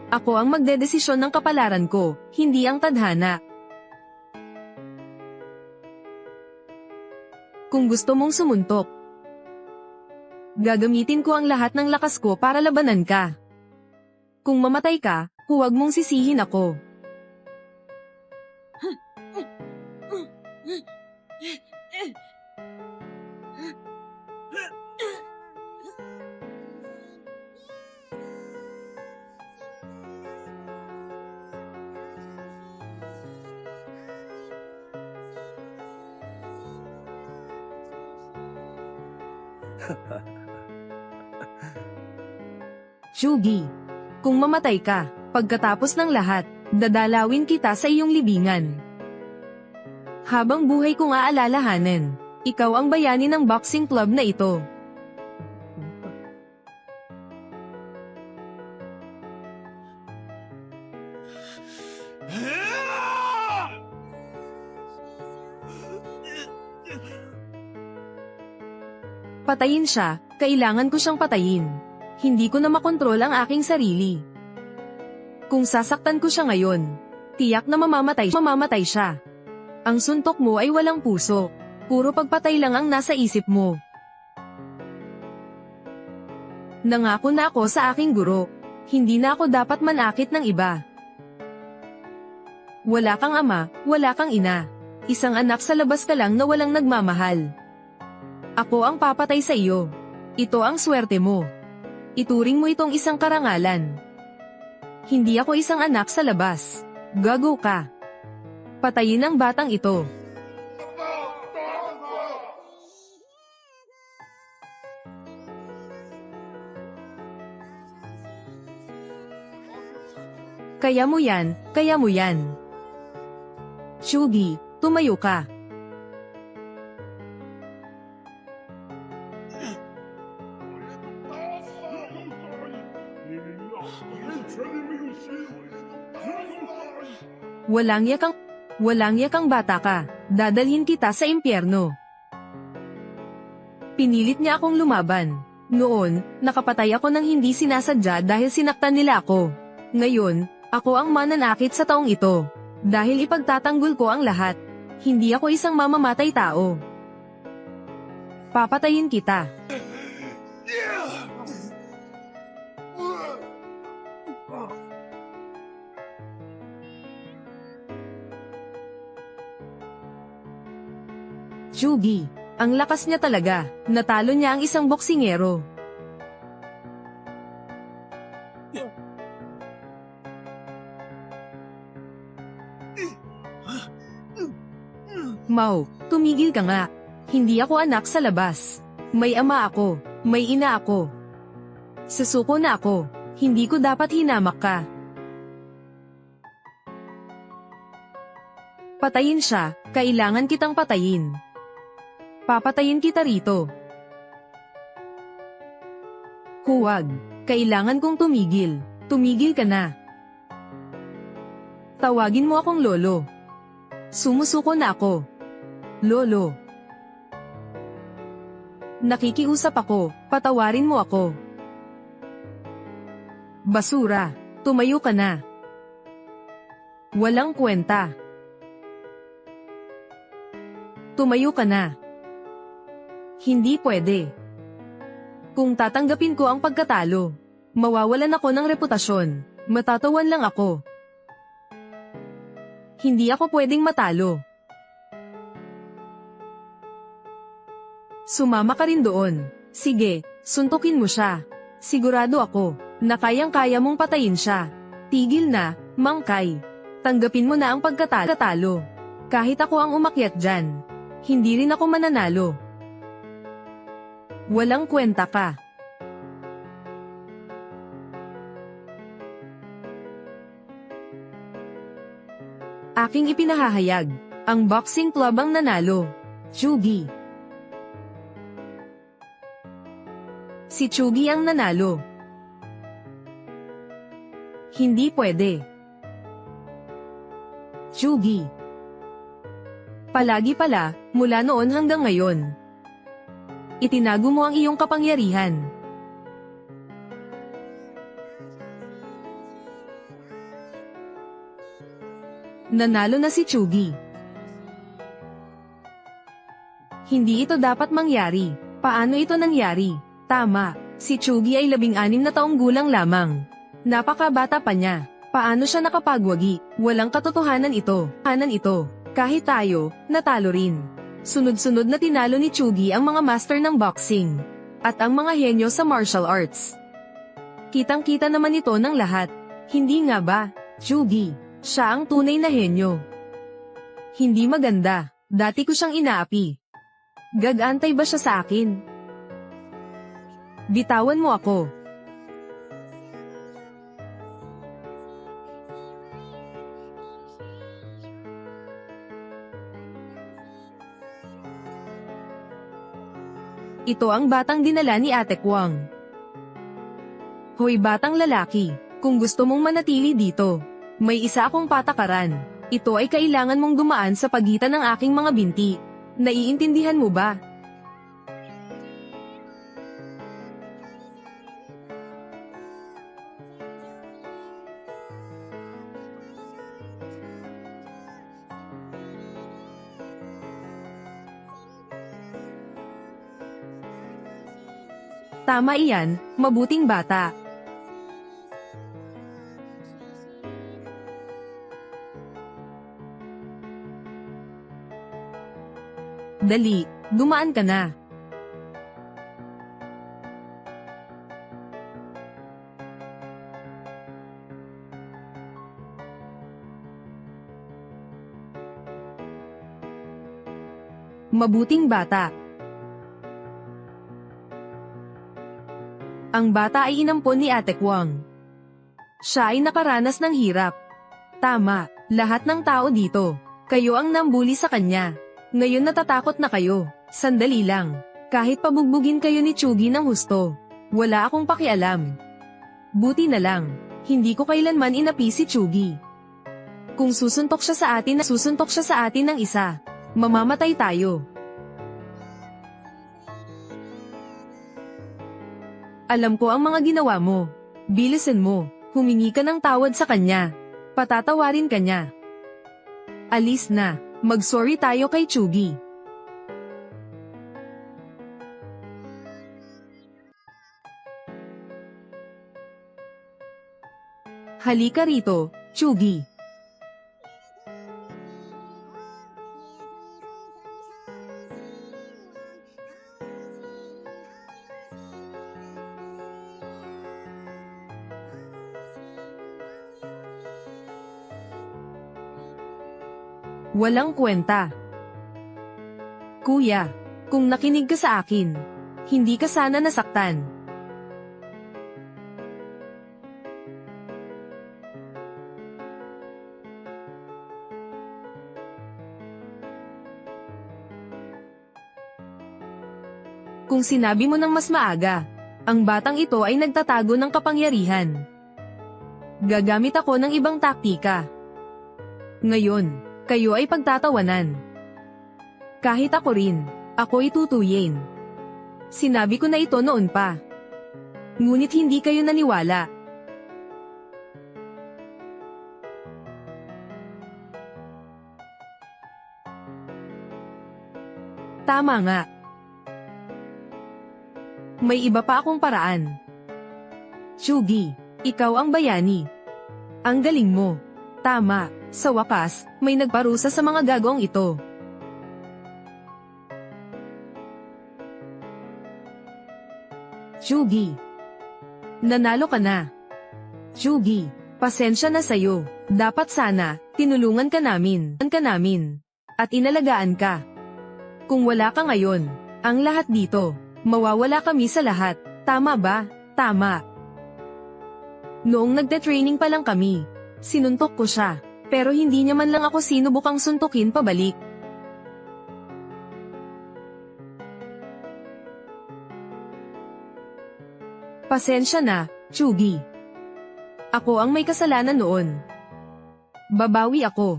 Ako ang magdedesisyon ng kapalaran ko, hindi ang tadhana. Kung gusto mong sumuntok, gagamitin ko ang lahat ng lakas ko para labanan ka. Kung mamatay ka, huwag mong sisihin ako. Chugi, kung mamatay ka, pagkatapos ng lahat, dadalawin kita sa iyong libingan. Habang buhay kong aalalahanin, ikaw ang bayani ng boxing club na ito. Patayin siya, kailangan ko siyang patayin. Hindi ko na makontrol ang aking sarili. Kung sasaktan ko siya ngayon, tiyak na mamamatay siya. Ang suntok mo ay walang puso. Puro pagpatay lang ang nasa isip mo. Nangako na ako sa aking guro. Hindi na ako dapat manakit ng iba. Wala kang ama, wala kang ina. Isang anak sa labas ka lang na walang nagmamahal. Ako ang papatay sa iyo. Ito ang swerte mo. Ituring mo itong isang karangalan. Hindi ako isang anak sa labas. Gago ka. Patayin ang batang ito. Kaya mo yan, kaya mo yan. Chugi, tumayo ka. Walang yakang bata ka. Dadalhin kita sa impyerno. Pinilit niya akong lumaban. Noon, nakapatay ako ng hindi sinasadya dahil sinaktan nila ako. Ngayon, ako ang mananakit sa taong ito. Dahil ipagtatanggol ko ang lahat. Hindi ako isang mamamatay tao. Papatayin kita. Chugi, ang lakas niya talaga. Natalo niya ang isang boksingero. Mau, tumigil ka nga. Hindi ako anak sa labas. May ama ako, may ina ako. Susuko na ako. Hindi ko dapat hinamak ka. Patayin siya, kailangan kitang patayin. Papatayin kita rito. Huwag, kailangan kong tumigil. Tumigil ka na. Tawagin mo akong lolo. Sumusuko na ako. Lolo. Nakikiusap ako, patawarin mo ako. Basura, tumayo ka na. Walang kwenta. Tumayo ka na. Hindi pwede. Kung tatanggapin ko ang pagkatalo, mawawalan ako ng reputasyon, matatawan lang ako. Hindi ako pwedeng matalo. Sumama ka rin doon. Sige, suntukin mo siya. Sigurado ako, na kayang-kaya mong patayin siya. Tigil na, Mangkay. Tanggapin mo na ang pagkatalo. Kahit ako ang umakyat dyan, hindi rin ako mananalo. Walang kwenta ka. Aking ipinahahayag, ang boxing club ang nanalo. Chugi. Si Chugi ang nanalo. Hindi pwede. Chugi. Palagi pala, mula noon hanggang ngayon. Itinago mo ang iyong kapangyarihan. Nanalo na si Chugi. Hindi ito dapat mangyari. Paano ito nangyari? Tama, si Chugi ay 16 na taong gulang lamang. Napakabata pa niya. Paano siya nakapagwagi? Walang katotohanan ito. Kahit tayo, natalo rin. Sunod-sunod na tinalo ni Chugi ang mga master ng boxing. At ang mga henyo sa martial arts. Kitang-kita naman ito ng lahat. Hindi nga ba, Chugi? Siya ang tunay na henyo. Hindi maganda. Dati ko siyang inaapi. Gagantay ba siya sa akin? Bitawan mo ako. Ito ang batang dinala ni Ate Kwang. Hoy batang lalaki, kung gusto mong manatili dito, may isa akong patakaran. Ito ay kailangan mong dumaan sa pagitan ng aking mga binti. Naiintindihan mo ba? Tama iyan, mabuting bata. Dali, dumaan ka na. Mabuting bata. Ang bata ay inampon ni Ate Kwang. Siya ay nakaranas ng hirap. Tama, lahat ng tao dito. Kayo ang nambuli sa kanya. Ngayon natatakot na kayo. Sandali lang. Kahit pabugbugin kayo ni Chugi ng husto, wala akong pakialam. Buti na lang, hindi ko kailanman inapi si Chugi. Kung susuntok siya sa atin ng isa, mamamatay tayo. Alam ko ang mga ginawa mo. Bilisan mo, humingi ka ng tawad sa kanya. Patatawarin ka niya. Alis na. Mag-sorry tayo kay Chugi. Halika rito, Chugi. Walang kwenta. Kuya, kung nakinig ka sa akin, hindi ka sana nasaktan. Kung sinabi mo ng mas maaga, ang batang ito ay nagtatago ng kapangyarihan. Gagamit ako ng ibang taktika. Ngayon, kayo ay pagtatawanan. Kahit ako rin, ako itutuyin. Sinabi ko na ito noon pa. Ngunit hindi kayo naniwala. Tama nga. May iba pa akong paraan. Chugi, ikaw ang bayani. Ang galing mo. Tama, sa wakas, may nagparusa sa mga gagawang ito. Chugi, nanalo ka na. Chugi, pasensya na sayo. Dapat sana, tinulungan ka namin. At inalagaan ka. Kung wala ka ngayon, ang lahat dito, mawawala kami sa lahat. Tama ba? Tama. Noong nagte-training pa lang kami, sinuntok ko siya, pero hindi niya man lang ako sinubukang suntukin pabalik. Pasensya na, Chugi. Ako ang may kasalanan noon. Babawi ako.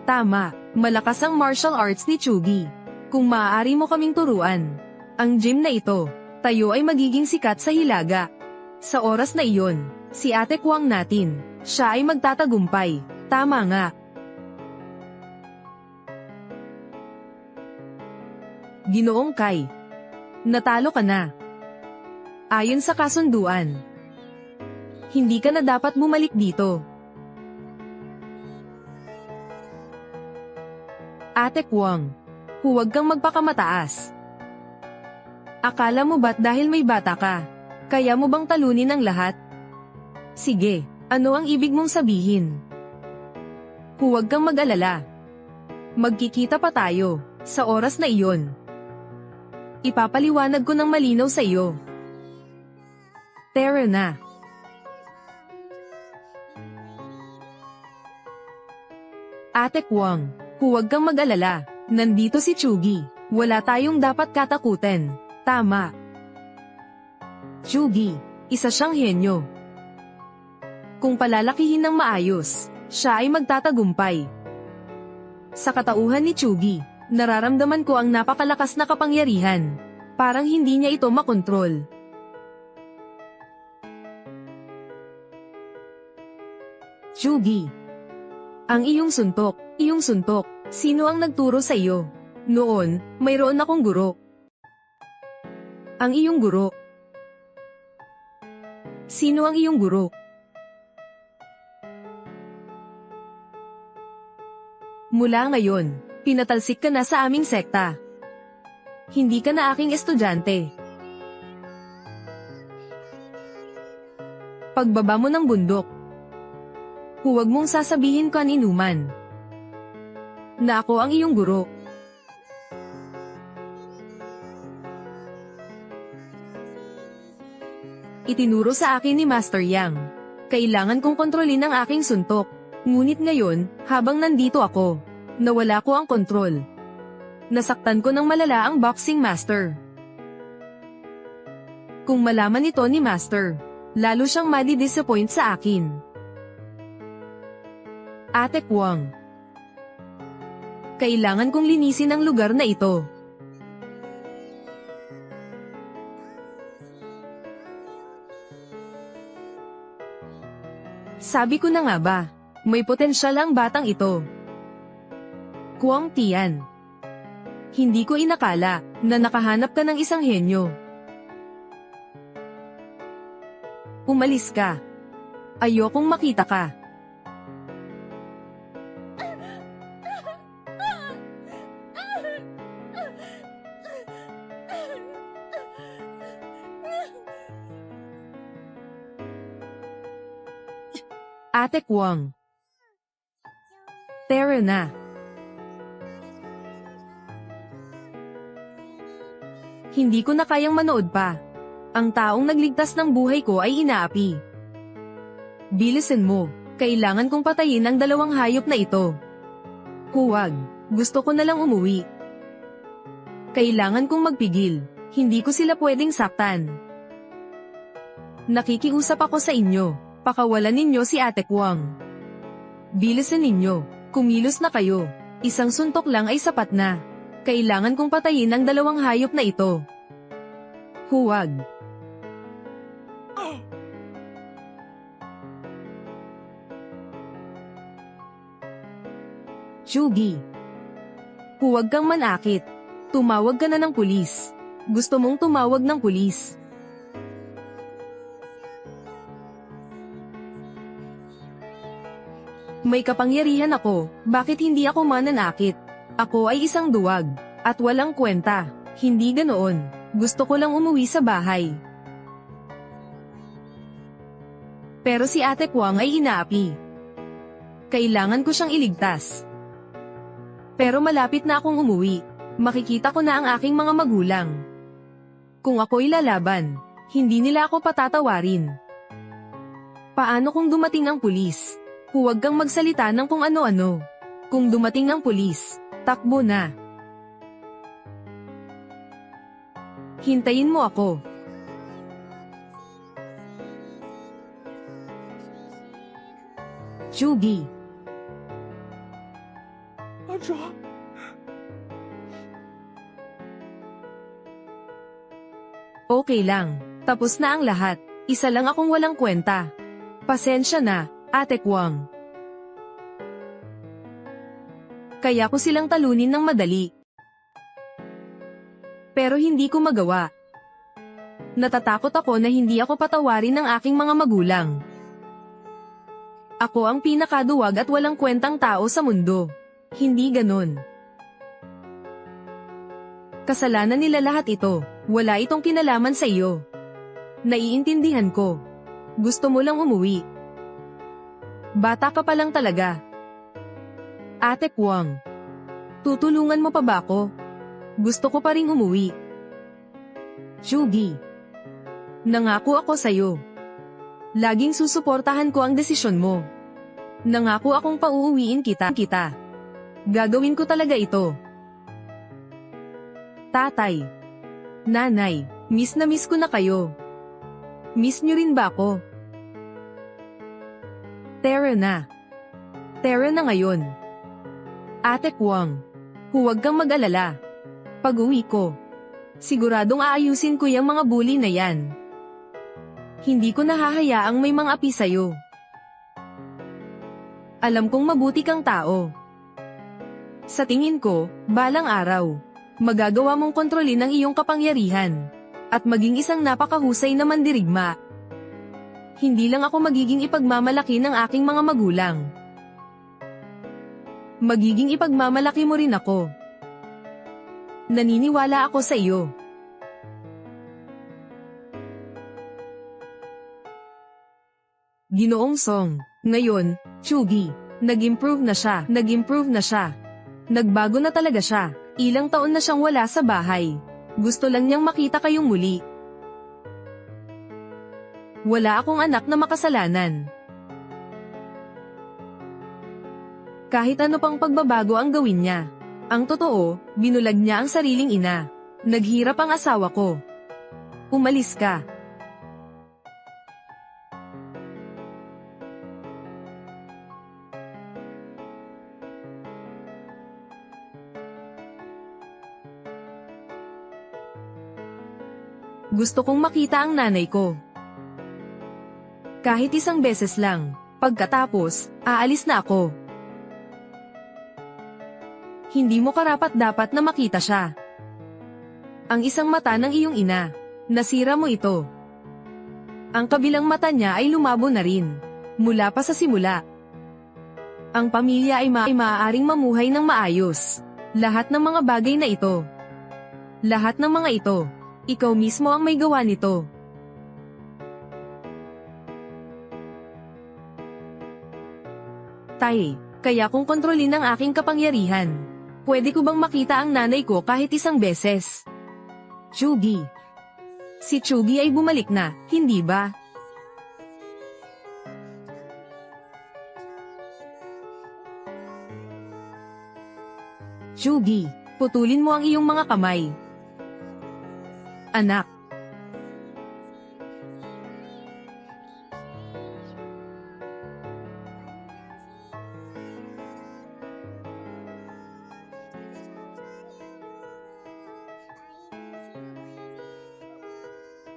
Tama, malakas ang martial arts ni Chugi. Kung maaari mo kaming turuan, ang gym na ito, tayo ay magiging sikat sa Hilaga. Sa oras na iyon, si Ate Kwang natin, siya ay magtatagumpay. Tama nga. Ginoong Kai, natalo ka na. Ayon sa kasunduan, hindi ka na dapat bumalik dito. Ate Kwang, huwag kang magpakamataas. Akala mo ba't dahil may bata ka, kaya mo bang talunin ang lahat? Sige, ano ang ibig mong sabihin? Huwag kang mag-alala. Magkikita pa tayo, sa oras na iyon. Ipapaliwanag ko ng malinaw sa iyo. Tara na. Ate Kwang, huwag kang mag-alala. Nandito si Chugi. Wala tayong dapat katakutin. Tama. Chugi, isa siyang henyo. Kung palalakihin ng maayos, siya ay magtatagumpay. Sa katauhan ni Chugi, nararamdaman ko ang napakalakas na kapangyarihan. Parang hindi niya ito makontrol. Chugi, ang iyong suntok. Sino ang nagturo sa iyo? Noon, mayroon akong guro. Ang iyong guro. Sino ang iyong guro? Mula ngayon, pinatalsik ka na sa aming sekta. Hindi ka na aking estudyante. Pagbaba mo ng bundok, huwag mong sasabihin kaninuman na ako ang iyong guro. Itinuro sa akin ni Master Yang. Kailangan kong kontrolin ang aking suntok. Ngunit ngayon, habang nandito ako, nawala ko ang kontrol. Nasaktan ko ng malala ang boxing master. Kung malaman ito ni Master, lalo siyang madi-disappoint sa akin. Ate Kwang, kailangan kong linisin ang lugar na ito. Sabi ko na nga ba, may potensyal ang batang ito. Kwang Tian, hindi ko inakala na nakahanap ka ng isang henyo. Umalis ka. Ayokong makita ka. Ate Kwang, tara na. Hindi ko na kayang manood pa. Ang taong nagligtas ng buhay ko ay inaapi. Bilisan mo, kailangan kong patayin ang dalawang hayop na ito. Huwag, gusto ko na lang umuwi. Kailangan kong magpigil. Hindi ko sila pwedeng saktan. Nakikiusap ako sa inyo, pakawalan ninyo si Ate Kwang. Bilisan ninyo, kumilos na kayo. Isang suntok lang ay sapat na. Kailangan kong patayin ang dalawang hayop na ito. Huwag. Chugi. Huwag kang manakit. Tumawag ka na ng pulis. Gusto mong tumawag ng pulis. May kapangyarihan ako, bakit hindi ako mananakit? Ako ay isang duwag, at walang kwenta. Hindi ganoon. Gusto ko lang umuwi sa bahay. Pero si Ate Kwang ay inaapi. Kailangan ko siyang iligtas. Pero malapit na akong umuwi. Makikita ko na ang aking mga magulang. Kung ako'y lalaban, hindi nila ako patatawarin. Paano kung dumating ang pulis? Huwag kang magsalita ng kung ano-ano. Kung dumating ang pulis, takbo na. Hintayin mo ako. Chugi. Okay lang. Tapos na ang lahat. Isa lang akong walang kwenta. Pasensya na, Ate Kwang. Kaya ko silang talunin ng madali. Pero hindi ko magawa. Natatakot ako na hindi ako patawarin ng aking mga magulang. Ako ang pinakaduwag at walang kwentang tao sa mundo. Hindi ganon. Kasalanan nila lahat ito. Wala itong kinalaman sa iyo. Naiintindihan ko. Gusto mo lang umuwi. Bata ka pa lang talaga. Ate Kwang. Tutulungan mo pa ba ako? Gusto ko pa ring umuwi. Chugi. Nangako ako sa'yo. Laging susuportahan ko ang desisyon mo. Nangako akong pauuwiin kita. Gagawin ko talaga ito. Tatay. Nanay, miss na miss ko na kayo. Miss niyo rin ba ako? Tara na. Tara na ngayon. Ate Kwang, huwag kang mag-alala. Pag-uwi ko, siguradong aayusin ko yung mga bully na yan. Hindi ko nahahayaang may mga api sa'yo. Alam kong mabuti kang tao. Sa tingin ko, balang araw, magagawa mong kontrolin ang iyong kapangyarihan, at maging isang napakahusay na mandirigma. Hindi lang ako magiging ipagmamalaki ng aking mga magulang. Magiging ipagmamalaki mo rin ako. Naniniwala ako sa iyo. Ginoong Song, ngayon, Chugi, nag-improve na siya. Nagbago na talaga siya. Ilang taon na siyang wala sa bahay. Gusto lang niyang makita kayong muli. Wala akong anak na makasalanan. Kahit ano pang pagbabago ang gawin niya. Ang totoo, binulag niya ang sariling ina. Naghirap ang asawa ko. Umalis ka. Gusto kong makita ang nanay ko. Kahit isang beses lang. Pagkatapos, aalis na ako. Hindi mo karapat-dapat na makita siya. Ang isang mata ng iyong ina. Nasira mo ito. Ang kabilang mata niya ay lumabo na rin. Mula pa sa simula. Ang pamilya ay maaaring mamuhay ng maayos. Lahat ng mga bagay na ito. Lahat ng mga ito. Ikaw mismo ang may gawa nito. Tay, kaya kong kontrolin ang aking kapangyarihan. Pwede ko bang makita ang nanay ko kahit isang beses? Chugi. Si Chugi ay bumalik na, hindi ba? Chugi, putulin mo ang iyong mga kamay. Anak.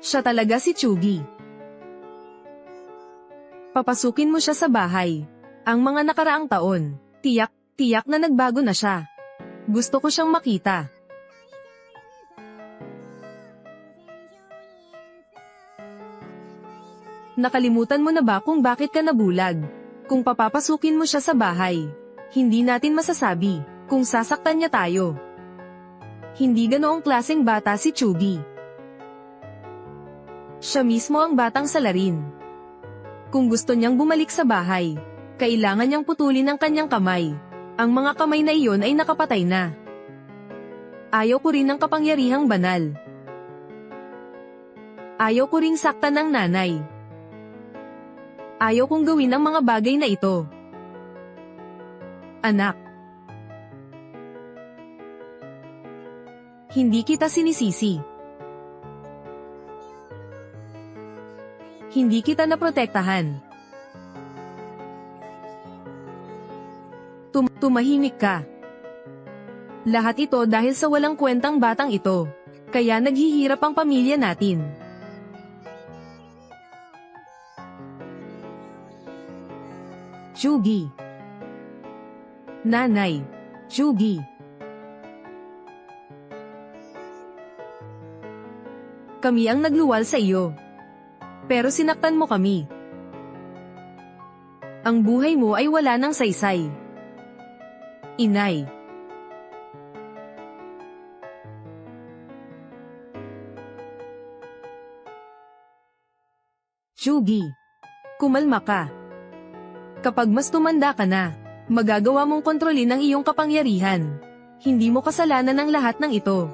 Siya talaga si Chugi. Papasukin mo siya sa bahay. Ang mga nakaraang taon, tiyak na nagbago na siya. Gusto ko siyang makita. Nakalimutan mo na ba kung bakit ka nabulag? Kung papapasukin mo siya sa bahay, hindi natin masasabi kung sasaktan niya tayo. Hindi ganoong klaseng bata si Chugi. Siya mismo ang batang salarin. Kung gusto niyang bumalik sa bahay, kailangan niyang putulin ang kanyang kamay. Ang mga kamay na iyon ay nakapatay na. Ayaw ko rin ng kapangyarihang banal. Ayaw ko ring saktan ng nanay. Ayaw kong gawin ang mga bagay na ito. Anak. Hindi kita sinisisi. Hindi kita naprotektahan. Tumahimik ka. Lahat ito dahil sa walang kwentang batang ito. Kaya naghihirap ang pamilya natin. Chugi. Nanay. Chugi. Kami ang nagluwal sa iyo. Pero sinaktan mo kami. Ang buhay mo ay wala ng saysay. Inay. Chugi. Kumalma ka. Kapag mas tumanda ka na, magagawa mong kontrolin ang iyong kapangyarihan. Hindi mo kasalanan ang lahat ng ito.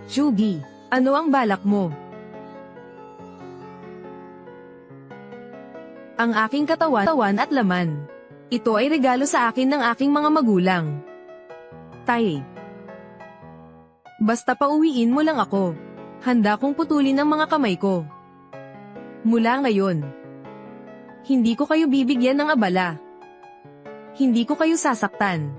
Chugi. Ano ang balak mo? Ang aking katawan at laman. Ito ay regalo sa akin ng aking mga magulang. Tay. Basta pauwiin mo lang ako. Handa kong putulin ang mga kamay ko. Mula ngayon. Hindi ko kayo bibigyan ng abala. Hindi ko kayo sasaktan.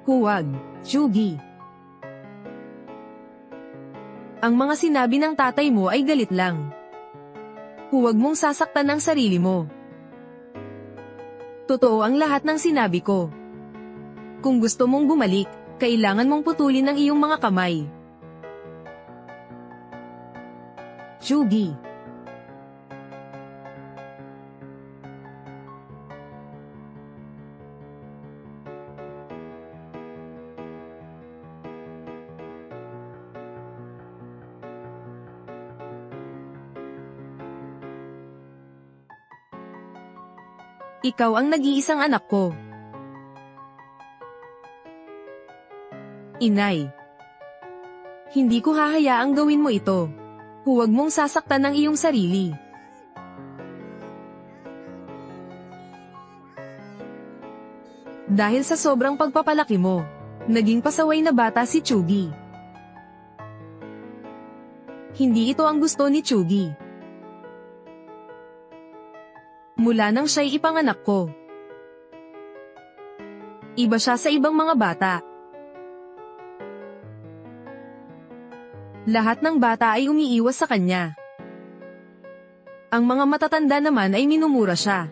Huwag, Chugi. Ang mga sinabi ng tatay mo ay galit lang. Huwag mong sasaktan ang sarili mo. Totoo ang lahat ng sinabi ko. Kung gusto mong bumalik, kailangan mong putulin ang iyong mga kamay. Chugi. Ikaw ang nag-iisang anak ko. Inay. Hindi ko hahayaang gawin mo ito. Huwag mong sasaktan ang iyong sarili. Dahil sa sobrang pagpapalaki mo, naging pasaway na bata si Chugi. Hindi ito ang gusto ni Chugi. Mula nang siya'y ipanganak ko. Iba siya sa ibang mga bata. Lahat ng bata ay umiiwas sa kanya. Ang mga matatanda naman ay minumura siya.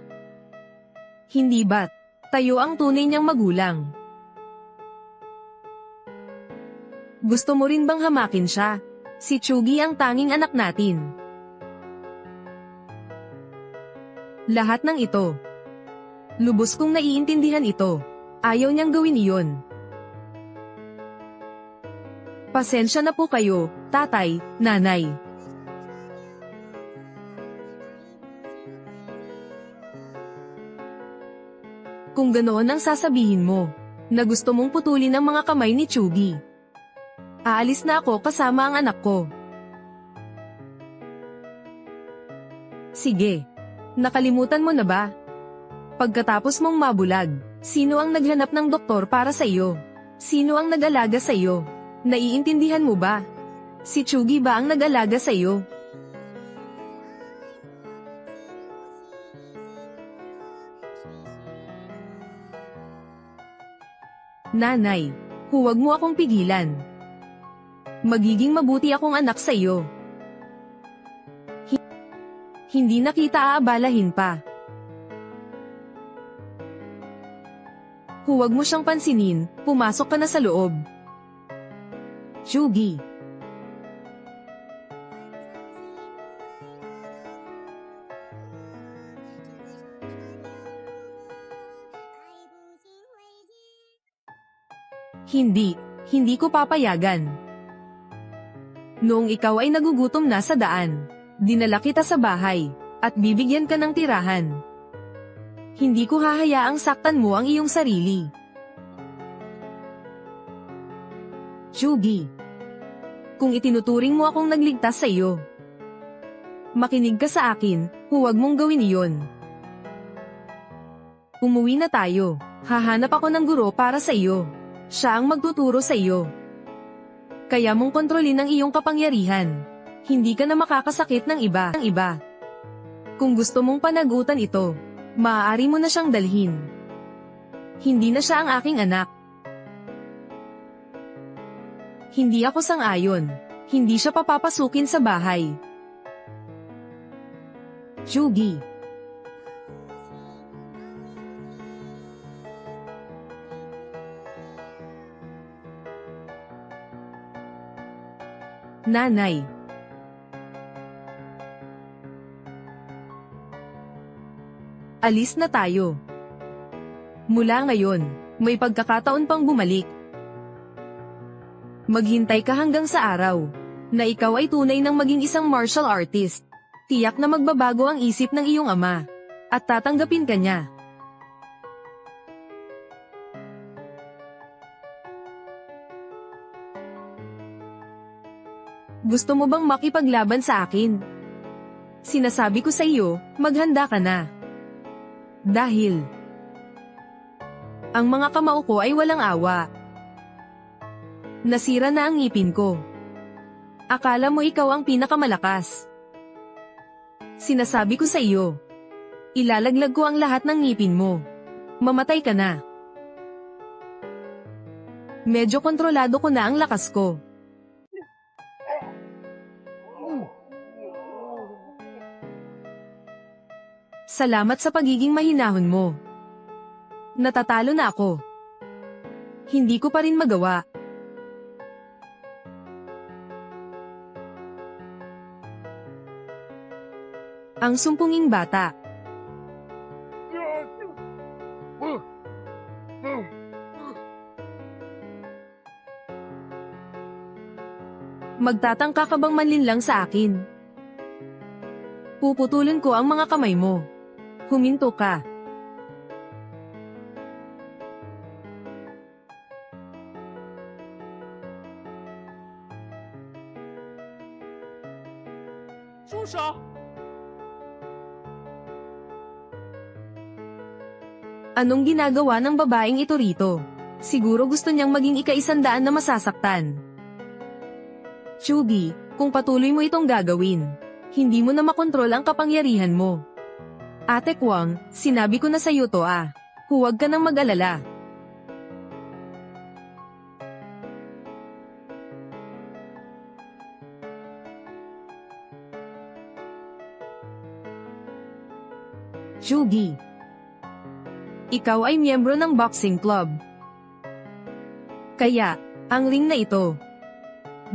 Hindi ba't tayo ang tunay niyang magulang? Gusto mo rin bang hamakin siya? Si Chugi ang tanging anak natin. Lahat ng ito. Lubos kong naiintindihan ito. Ayaw niyang gawin iyon. Pasensya na po kayo, tatay, nanay. Kung ganoon ang sasabihin mo, na gusto mong putulin ang mga kamay ni Chugi, aalis na ako kasama ang anak ko. Sige. Nakalimutan mo na ba? Pagkatapos mong mabulag, sino ang naghanap ng doktor para sa iyo? Sino ang nag-alaga sa iyo? Naiintindihan mo ba? Si Chugi ba ang nag-alaga sa iyo? Nanay, huwag mo akong pigilan. Magiging mabuti akong anak sa iyo. Hindi na kita aabalahin pa. Huwag mo siyang pansinin, pumasok ka na sa loob. Chugi. Hindi ko papayagan. Noong ikaw ay nagugutom na sa daan, dinala kita sa bahay, at bibigyan ka ng tirahan. Hindi ko hahayaang saktan mo ang iyong sarili. Chugi. Kung itinuturing mo akong nagligtas sa iyo, makinig ka sa akin, huwag mong gawin iyon. Umuwi na tayo. Hahanap ako ng guro para sa iyo. Siya ang magtuturo sa iyo. Kaya mong kontrolin ang iyong kapangyarihan. Hindi ka na makakasakit ng iba. Kung gusto mong panagutan ito, maaari mo na siyang dalhin. Hindi na siya ang aking anak. Hindi ako sang-ayon. Hindi siya papapasukin sa bahay. Chugi. Nanay. Alis na tayo. Mula ngayon, may pagkakataon pang bumalik. Maghintay ka hanggang sa araw na ikaw ay tunay ng maging isang martial artist. Tiyak na magbabago ang isip ng iyong ama at tatanggapin ka niya. Gusto mo bang makipaglaban sa akin? Sinasabi ko sa iyo, maghanda ka na. Dahil ang mga kamao ko ay walang awa. Nasira na ang ngipin ko. Akala mo ikaw ang pinakamalakas. Sinasabi ko sa iyo, ilalaglag ko ang lahat ng ngipin mo. Mamatay ka na. Medyo kontrolado ko na ang lakas ko. Salamat sa pagiging mahinahon mo. Natatalo na ako. Hindi ko pa rin magawa. Ang sumpunging bata. Magtatangka ka bang manlinlang sa akin? Puputulin ko ang mga kamay mo. Huminto ka. Susha! Anong ginagawa ng babaeng ito rito? Siguro gusto niyang maging ika-100 na masasaktan. Chugi, kung patuloy mo itong gagawin, hindi mo na makontrol ang kapangyarihan mo. Ate Kwang, sinabi ko na sa iyo to Huwag ka nang mag-alala. Chugi. Ikaw ay miyembro ng boxing club. Kaya, ang ring na ito,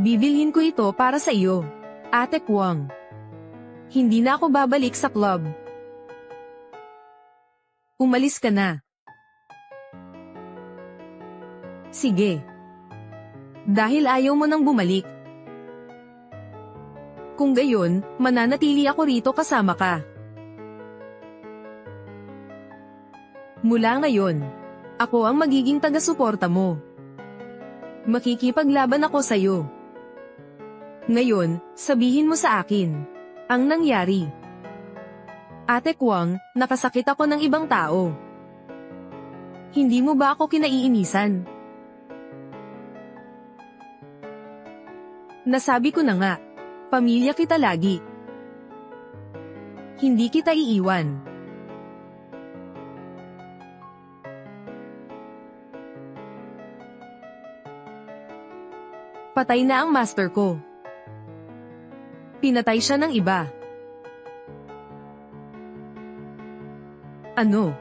bibilhin ko ito para sa iyo, Ate Kwang. Hindi na ako babalik sa club. Umalis ka na. Sige. Dahil ayaw mo nang bumalik. Kung gayon, mananatili ako rito kasama ka. Mula ngayon, ako ang magiging taga-suporta mo. Makikipaglaban ako sa'yo. Ngayon, sabihin mo sa akin ang nangyari. Ate Kwang, nakasakit ako ng ibang tao. Hindi mo ba ako kinaiinisan? Nasabi ko na nga. Pamilya kita lagi. Hindi kita iiwan. Patay na ang master ko. Pinatay siya ng iba. Ano?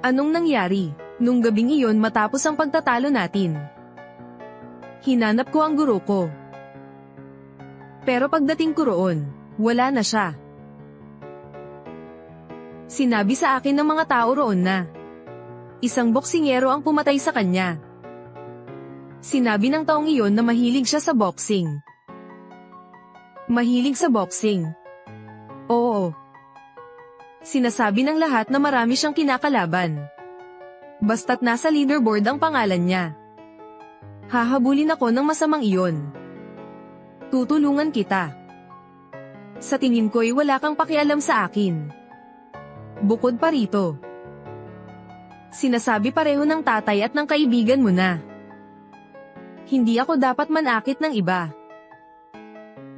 Anong nangyari nung gabing iyon matapos ang pagtatalo natin? Hinanap ko ang guro ko. Pero pagdating ko roon, wala na siya. Sinabi sa akin ng mga tao roon na isang boksingero ang pumatay sa kanya. Sinabi ng taong iyon na mahilig siya sa boxing. Mahilig sa boxing. Oo. Sinasabi ng lahat na marami siyang kinakalaban. Basta't nasa leaderboard ang pangalan niya. Hahabulin ako ng masamang iyon. Tutulungan kita. Sa tingin ko'y wala kang pakialam sa akin. Bukod pa rito, sinasabi pareho ng tatay at ng kaibigan mo na hindi ako dapat manakit ng iba.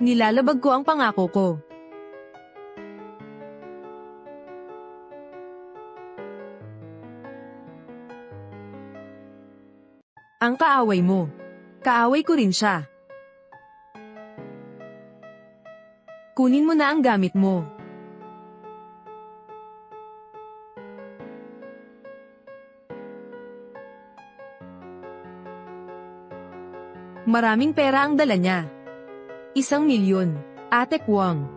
Nilalabag ko ang pangako ko. Ang kaaway mo. Kaaway ko rin siya. Kunin mo na ang gamit mo. Maraming pera ang dala niya. 1,000,000, Ate Kwang.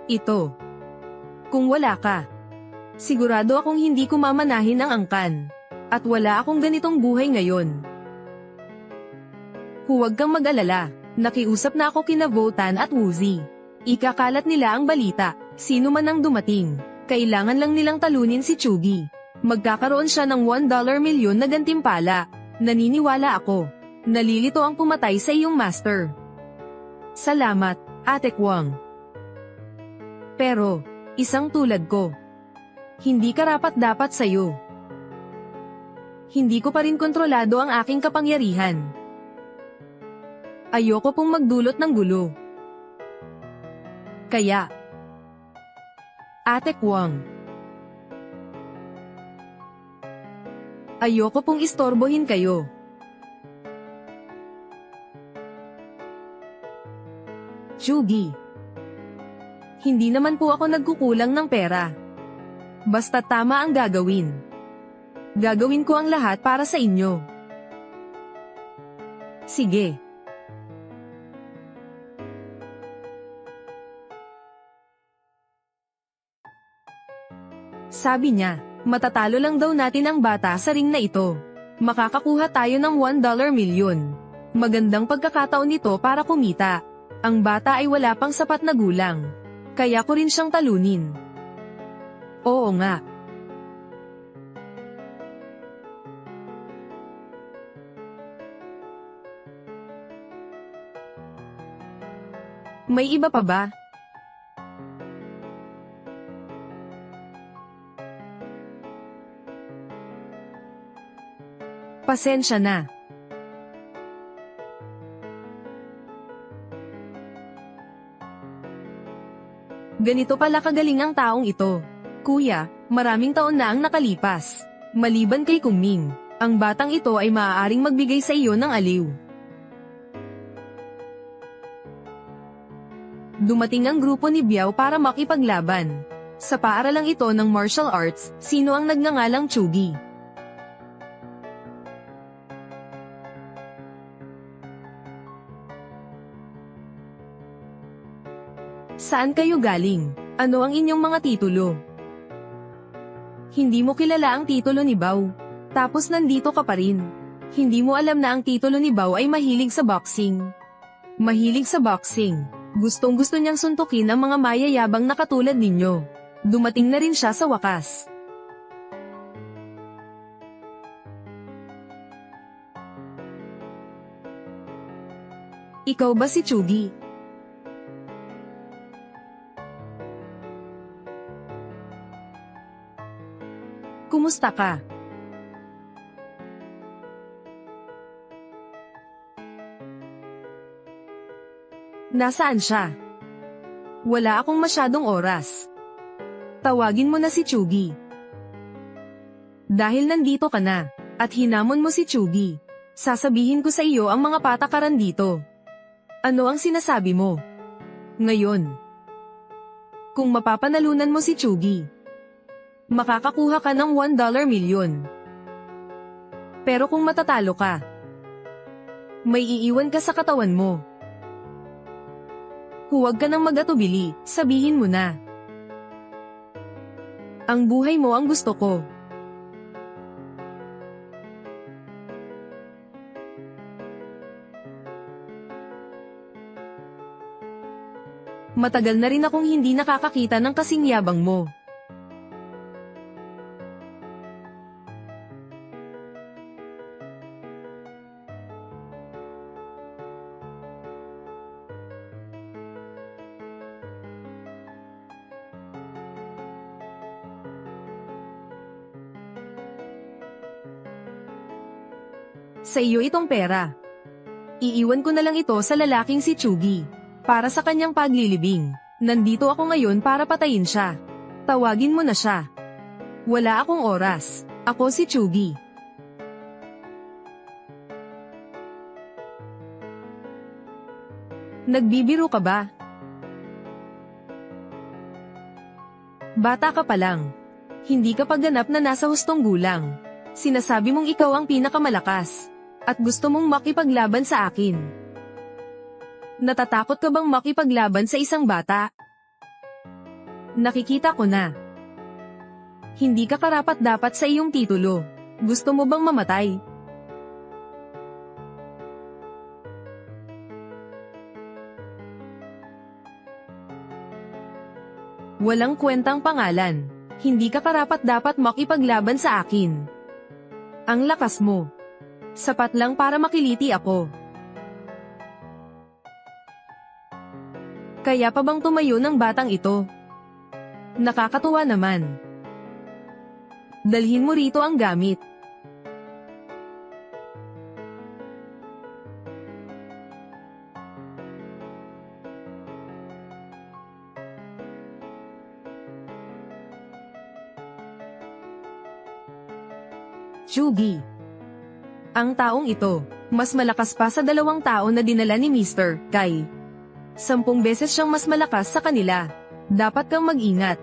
Ito. Kung wala ka, sigurado akong hindi ko mamanahin ang angkan. At wala akong ganitong buhay ngayon. Huwag kang mag-alala, nakiusap na ako kina Votan at Woozy. Ikakalat nila ang balita, sino man ang dumating. Kailangan lang nilang talunin si Chugi. Magkakaroon siya ng $1 milyon na gantimpala. Naniniwala ako. Nalilito ang pumatay sa iyong master. Salamat, Ate Kwang. Pero, isang tulad ko. Hindi karapat-dapat sa'yo. Hindi ko pa rin kontrolado ang aking kapangyarihan. Ayoko pong magdulot ng gulo. Kaya, Ate Kwang, ayoko pong istorbohin kayo. Chugi, hindi naman po ako nagkukulang ng pera. Basta tama ang gagawin. Gagawin ko ang lahat para sa inyo. Sige. Sabi niya, matatalo lang daw natin ang bata sa ring na ito. Makakakuha tayo ng $1 milyon. Magandang pagkakataon ito para kumita. Ang bata ay wala pang sapat na gulang. Kaya ko rin siyang talunin. Oo nga. May iba pa ba? Pasensya na. Ganito pala kagaling ang taong ito. Kuya, maraming taon na ang nakalipas. Maliban kay Kungming, ang batang ito ay maaaring magbigay sa iyo ng aliw. Dumating ang grupo ni Biao para makipaglaban. Sa paaralang ito ng martial arts, sino ang nagngangalang Chugi? Saan kayo galing? Ano ang inyong mga titulo? Hindi mo kilala ang titulo ni Bao. Tapos nandito ka pa rin. Hindi mo alam na ang titulo ni Bao ay mahilig sa boxing. Mahilig sa boxing. Gustong-gusto niyang suntukin ang mga mayayabang na katulad ninyo. Dumating na rin siya sa wakas. Ikaw ba si Chugi? Kamusta ka? Nasaan siya? Wala akong masyadong oras. Tawagin mo na si Chugi. Dahil nandito ka na, at hinamon mo si Chugi, sasabihin ko sa iyo ang mga patakaran dito. Ano ang sinasabi mo? Ngayon, kung mapapanalunan mo si Chugi, makakakuha ka ng $1 milyon. Pero kung matatalo ka, may iiwan ka sa katawan mo. Huwag ka nang mag-atubili, sabihin mo na. Ang buhay mo ang gusto ko. Matagal na rin akong hindi nakakakita ng kasing yabang mo. Sa iyo itong pera. Iiwan ko na lang ito sa lalaking si Chugi, para sa kanyang paglilibing. Nandito ako ngayon para patayin siya. Tawagin mo na siya. Wala akong oras. Ako si Chugi. Nagbibiro ka ba? Bata ka pa lang. Hindi ka pa ganap na nasa hustong gulang. Sinasabi mong ikaw ang pinakamalakas. At gusto mong makipaglaban sa akin. Natatakot ka bang makipaglaban sa isang bata? Nakikita ko na. Hindi ka karapat-dapat sa iyong titulo. Gusto mo bang mamatay? Walang kwentang pangalan. Hindi ka karapat-dapat makipaglaban sa akin. Ang lakas mo. Sapat lang para makiliti ako. Kaya pa bang tumayo ng batang ito? Nakakatuwa naman. Dalhin mo rito ang gamit. Chugi. Ang taong ito, mas malakas pa sa 2 tao na dinala ni Mr. Kai. 10 beses siyang mas malakas sa kanila. Dapat kang mag-ingat.